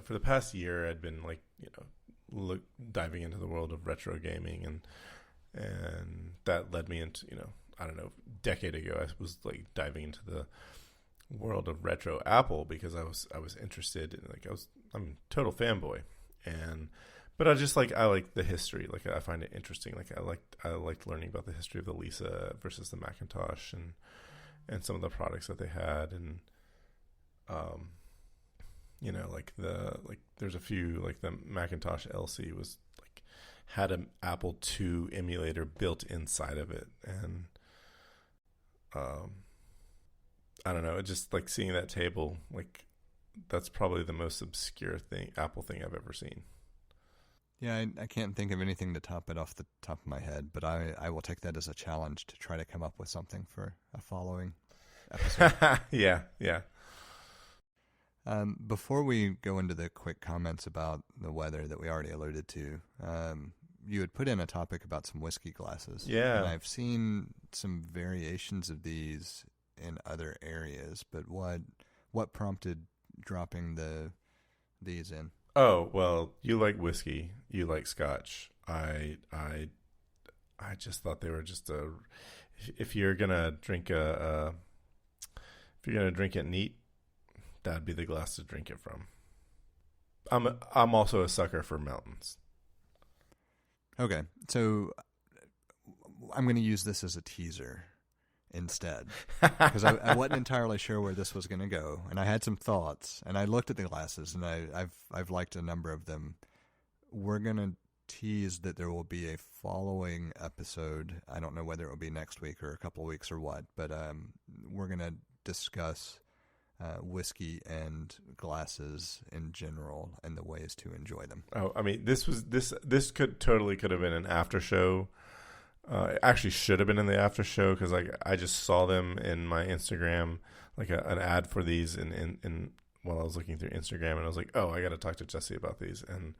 for the past year I'd been like, diving into the world of retro gaming, and that led me into, I don't know, a decade ago I was like diving into the world of retro Apple because I was interested in, like, I'm a total fanboy, but I like the history. Like, I find it interesting. Like, I liked learning about the history of the Lisa versus the Macintosh and some of the products that they had, and there's a few, like the Macintosh LC was like had an Apple II emulator built inside of it, and I don't know. It just like seeing that table, like that's probably the most obscure Apple thing I've ever seen. Yeah, I can't think of anything to top it off the top of my head, but I will take that as a challenge to try to come up with something for a following episode. Yeah, yeah. Before we go into the quick comments about the weather that we already alluded to, you had put in a topic about some whiskey glasses. Yeah. And I've seen some variations of these in other areas, but what prompted dropping these in? Oh, well, you like whiskey, you like scotch. I just thought they were just if you're gonna drink if you're gonna drink it neat, that'd be the glass to drink it from. I'm also a sucker for mountains. Okay, so I'm going to use this as a teaser instead, because I wasn't entirely sure where this was going to go, and I had some thoughts, and I looked at the glasses, and I've liked a number of them. We're going to tease that there will be a following episode. I don't know whether it will be next week or a couple of weeks or what, but we're going to discuss whiskey and glasses in general and the ways to enjoy them. Oh, I mean, this could have been an after show. It actually should have been in the after show because like I just saw them in my Instagram, like an ad for these in while I was looking through Instagram, and I was like, oh, I got to talk to Jesse about these, and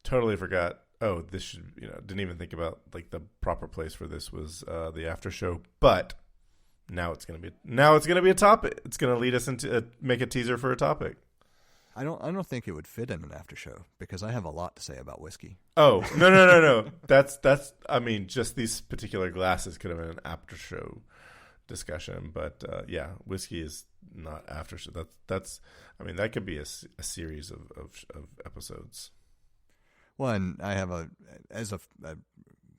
totally forgot. Oh, this should didn't even think about like the proper place for this was the after show, but. Now it's gonna be a topic. It's gonna lead us into make a teaser for a topic. I don't think it would fit in an after show because I have a lot to say about whiskey. Oh no. That's I mean, just these particular glasses could have been an after show discussion, but yeah, whiskey is not after show. That's I mean that could be a series of episodes. Well, and I have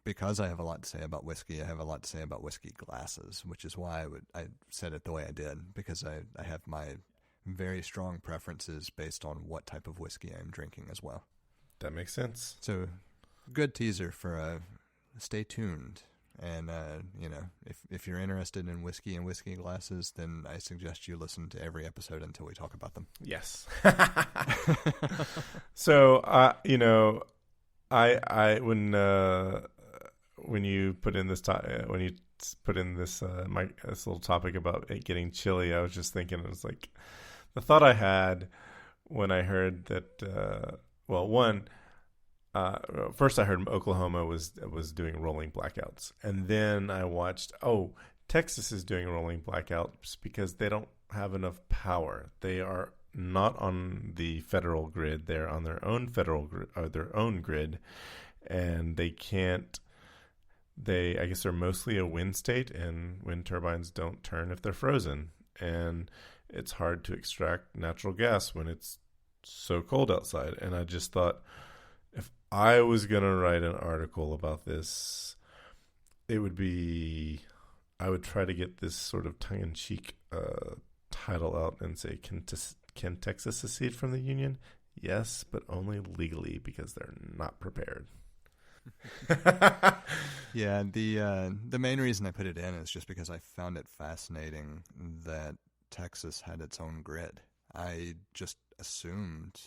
because I have a lot to say about whiskey, I have a lot to say about whiskey glasses, which is why I said it the way I did, because I have my very strong preferences based on what type of whiskey I'm drinking as well. That makes sense. So, good teaser for stay tuned. And, if you're interested in whiskey and whiskey glasses, then I suggest you listen to every episode until we talk about them. Yes. So, when you put in this this little topic about it getting chilly, I was just thinking, it was like the thought I had when I heard that. First I heard Oklahoma was doing rolling blackouts, and then I watched. Oh, Texas is doing rolling blackouts because they don't have enough power. They are not on the federal grid; they're on their own their own grid, and they can't. I guess they're mostly a wind state, and wind turbines don't turn if they're frozen. And it's hard to extract natural gas when it's so cold outside. And I just thought, if I was going to write an article about this, I would try to get this sort of tongue-in-cheek title out and say, can Texas secede from the Union? Yes, but only legally because they're not prepared. Yeah, the main reason I put it in is just because I found it fascinating that Texas had its own grid. I just assumed,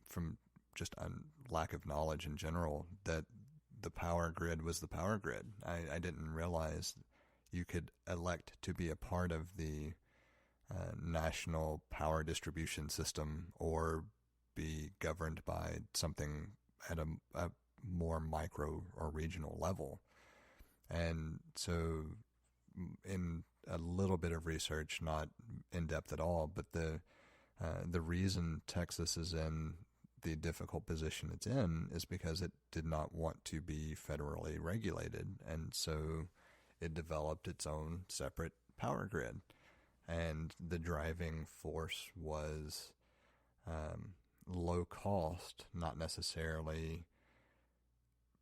from just a lack of knowledge in general, that the power grid was the power grid. I didn't realize you could elect to be a part of the national power distribution system or be governed by something at a more micro or regional level. And so in a little bit of research, not in depth at all, but the reason Texas is in the difficult position it's in is because it did not want to be federally regulated, and so it developed its own separate power grid. And the driving force was low cost, not necessarily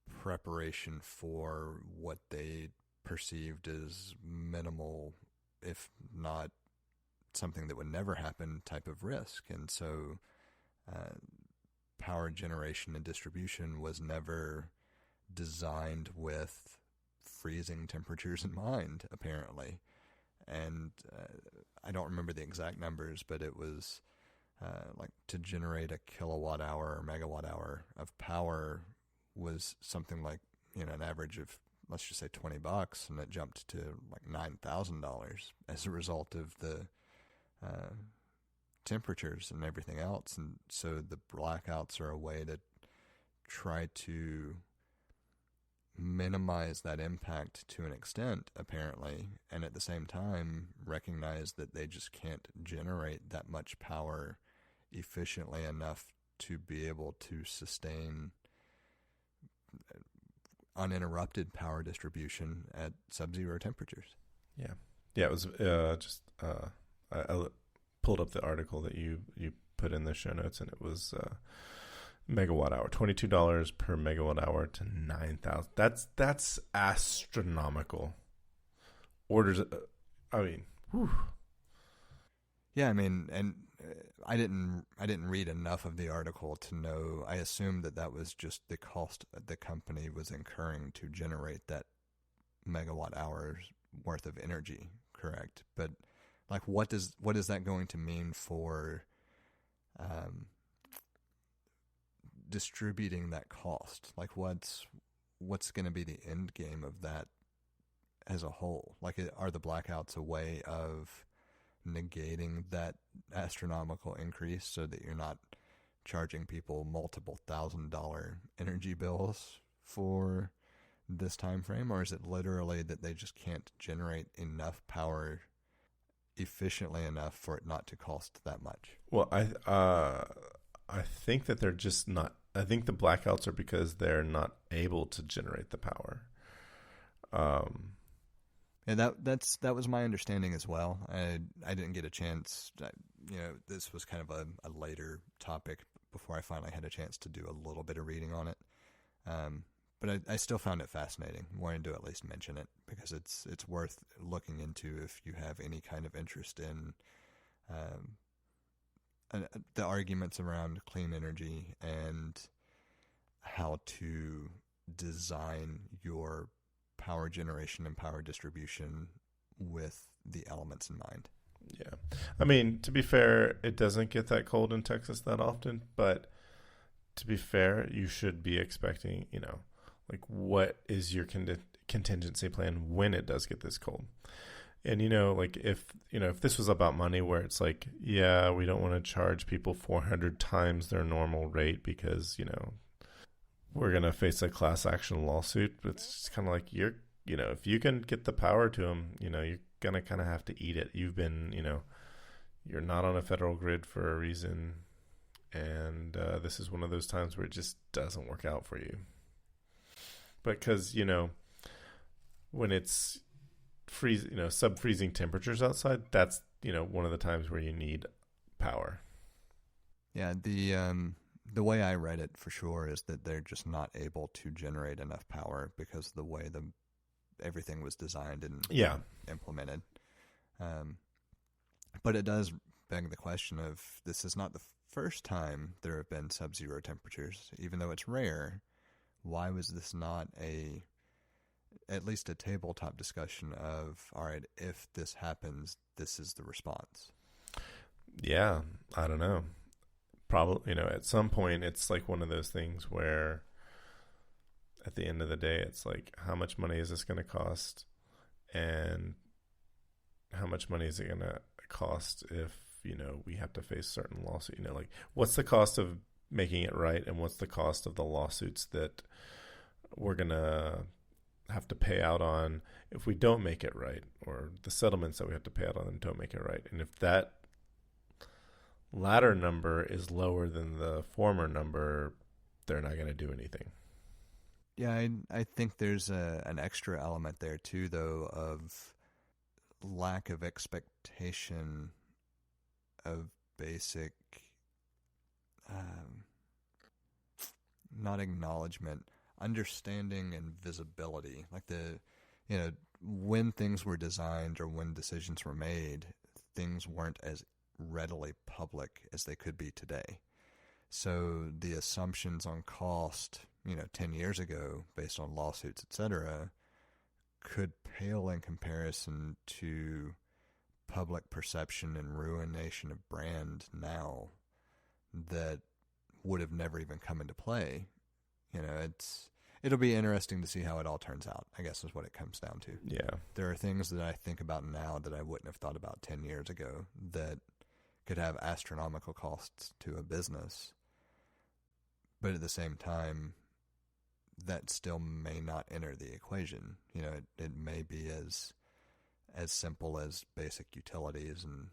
preparation for what they perceived as minimal, if not something that would never happen, type of risk. And so power generation and distribution was never designed with freezing temperatures in mind, apparently. and I don't remember the exact numbers, but it was like to generate a kilowatt hour or megawatt hour of power was something like, an average of, let's just say $20, and it jumped to like $9,000 as a result of the temperatures and everything else. And so the blackouts are a way to try to minimize that impact to an extent, apparently, and at the same time recognize that they just can't generate that much power efficiently enough to be able to sustain uninterrupted power distribution at sub-zero temperatures. Yeah. It was I pulled up the article that you put in the show notes, and it was megawatt hour, $22 per megawatt hour to 9,000. That's astronomical. Orders. I mean, whew. Yeah, I mean, and I didn't read enough of the article to know. I assumed that was just the cost the company was incurring to generate that megawatt hours worth of energy. Correct, but like, what is that going to mean for distributing that cost? Like, what's going to be the end game of that as a whole? Like, are the blackouts a way of negating that astronomical increase so that you're not charging people multiple $1,000 energy bills for this time frame? Or is it literally that they just can't generate enough power efficiently enough for it not to cost that much? Well, I think that they're just not. I think the blackouts are because they're not able to generate the power. And that was my understanding as well. I didn't get a chance. This was kind of a later topic before I finally had a chance to do a little bit of reading on it. But I still found it fascinating. Wanted to at least mention it because it's worth looking into if you have any kind of interest in the arguments around clean energy and how to design your power generation and power distribution with the elements in mind. Yeah. I mean, to be fair, it doesn't get that cold in Texas that often, but to be fair, you should be expecting, like, what is your contingency plan when it does get this cold? And, like, if this was about money where it's like, yeah, we don't want to charge people 400 times their normal rate because, we're going to face a class action lawsuit. It's kind of like if you can get the power to them, you're going to kind of have to eat it. You've been, you're not on a federal grid for a reason. And this is one of those times where it just doesn't work out for you. But because, when it's sub-freezing temperatures outside, that's, one of the times where you need power. Yeah, the way I read it for sure is that they're just not able to generate enough power because of the way everything was designed and implemented. But it does beg the question of, this is not the first time there have been sub-zero temperatures. Even though it's rare, why was this not at least a tabletop discussion of, all right, if this happens, this is the response? Yeah, I don't know. Probably, at some point, it's like one of those things where at the end of the day, it's like, how much money is this going to cost? And how much money is it going to cost if, we have to face certain lawsuits? Like, what's the cost of making it right? And what's the cost of the lawsuits that we're going to have to pay out on if we don't make it right, or the settlements that we have to pay out on and don't make it right? And if that latter number is lower than the former number, they're not going to do anything. Yeah, I think there's an extra element there too, though, of lack of expectation of basic, not acknowledgement, understanding and visibility. Like when things were designed or when decisions were made, things weren't as readily public as they could be today. So the assumptions on cost, 10 years ago, based on lawsuits, etc., could pale in comparison to public perception and ruination of brand now that would have never even come into play. It'll be interesting to see how it all turns out, I guess is what it comes down to. Yeah. There are things that I think about now that I wouldn't have thought about 10 years ago that could have astronomical costs to a business. But at the same time, that still may not enter the equation. It may be as simple as basic utilities and,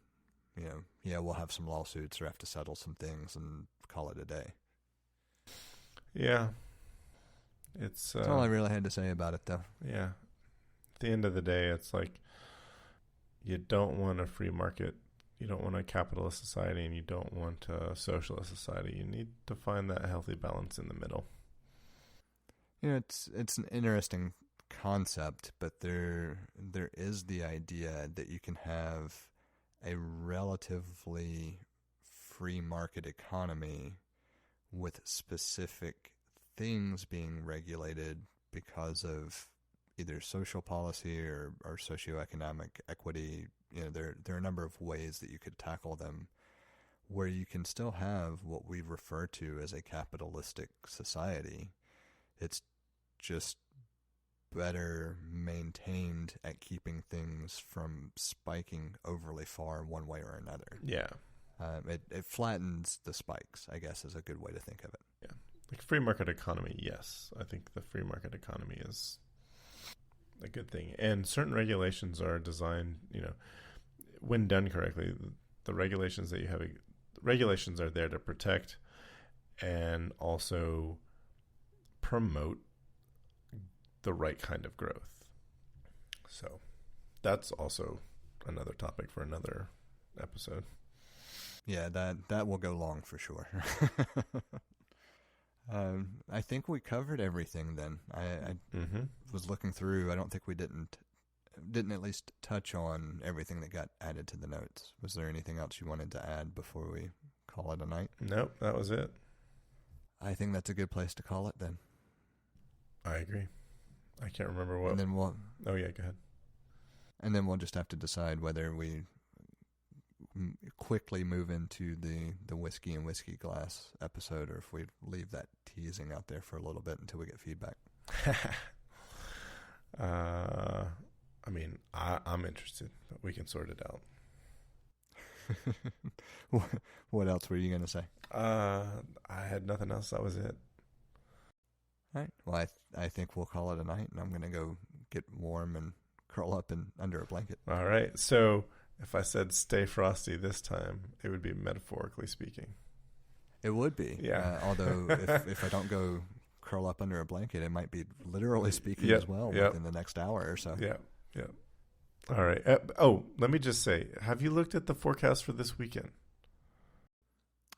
we'll have some lawsuits or have to settle some things and call it a day. Yeah. That's all I really had to say about it, though. Yeah. At the end of the day, it's like you don't want a free market. You don't want a capitalist society, and you don't want a socialist society. You need to find that healthy balance in the middle. It's an interesting concept, but there is the idea that you can have a relatively free market economy with specific things being regulated because of either social policy or socioeconomic equity. There are a number of ways that you could tackle them where you can still have what we refer to as a capitalistic society. It's just better maintained at keeping things from spiking overly far one way or another. Yeah. It flattens the spikes, I guess, is a good way to think of it. Yeah. Like free market economy, yes. I think the free market economy is a good thing. And certain regulations are designed, when done correctly, the regulations that you have, regulations are there to protect and also promote the right kind of growth. So that's also another topic for another episode. Yeah, that will go long for sure. I think we covered everything then. I was looking through. I don't think we didn't at least touch on everything that got added to the notes. Was there anything else you wanted to add before we call it a night? Nope, that was it. I think that's a good place to call it then. I agree. I can't remember what. And then Oh yeah, go ahead. And then we'll just have to decide whether we quickly move into the whiskey and whiskey glass episode, or if we leave that teasing out there for a little bit until we get feedback. I mean, I'm interested, but we can sort it out. What else were you going to say? I had nothing else. That was it. All right. Well, I think we'll call it a night, and I'm going to go get warm and curl up under a blanket. All right. So if I said stay frosty this time, it would be metaphorically speaking. It would be. Yeah. Although if I don't go curl up under a blanket, it might be literally speaking as well within the next hour or so. Yeah. Yeah. All right. Let me just say, have you looked at the forecast for this weekend?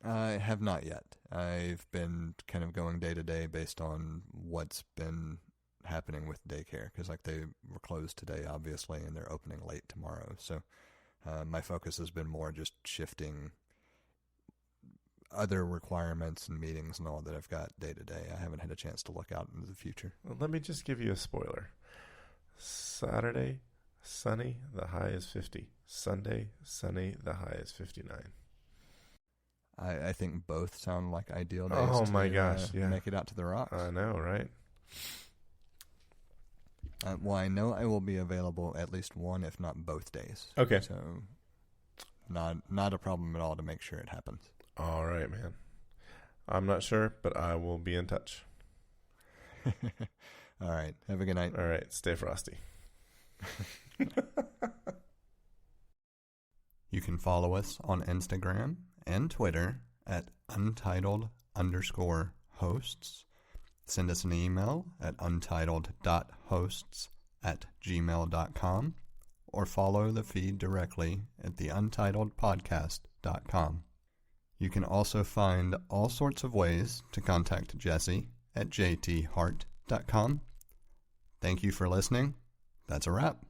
I have not yet. I've been kind of going day to day based on what's been happening with daycare, because they were closed today, obviously, and they're opening late tomorrow. So my focus has been more just shifting other requirements and meetings and all that I've got day to day. I haven't had a chance to look out into the future. Well, let me just give you a spoiler. Saturday, sunny, the high is 50. Sunday, sunny, the high is 59. I think both sound like ideal days. Oh my gosh, yeah. Make it out to the rocks. I know, right? Well, I know I will be available at least one, if not both days. Okay. So not a problem at all to make sure it happens. All right, man. I'm not sure, but I will be in touch. All right. Have a good night. All right. Stay frosty. You can follow us on Instagram and Twitter at untitled_hosts. Send us an email at untitled.hosts@gmail.com or follow the feed directly at the untitledpodcast.com. You can also find all sorts of ways to contact Jesse at jthart.com. Thank you for listening. That's a wrap.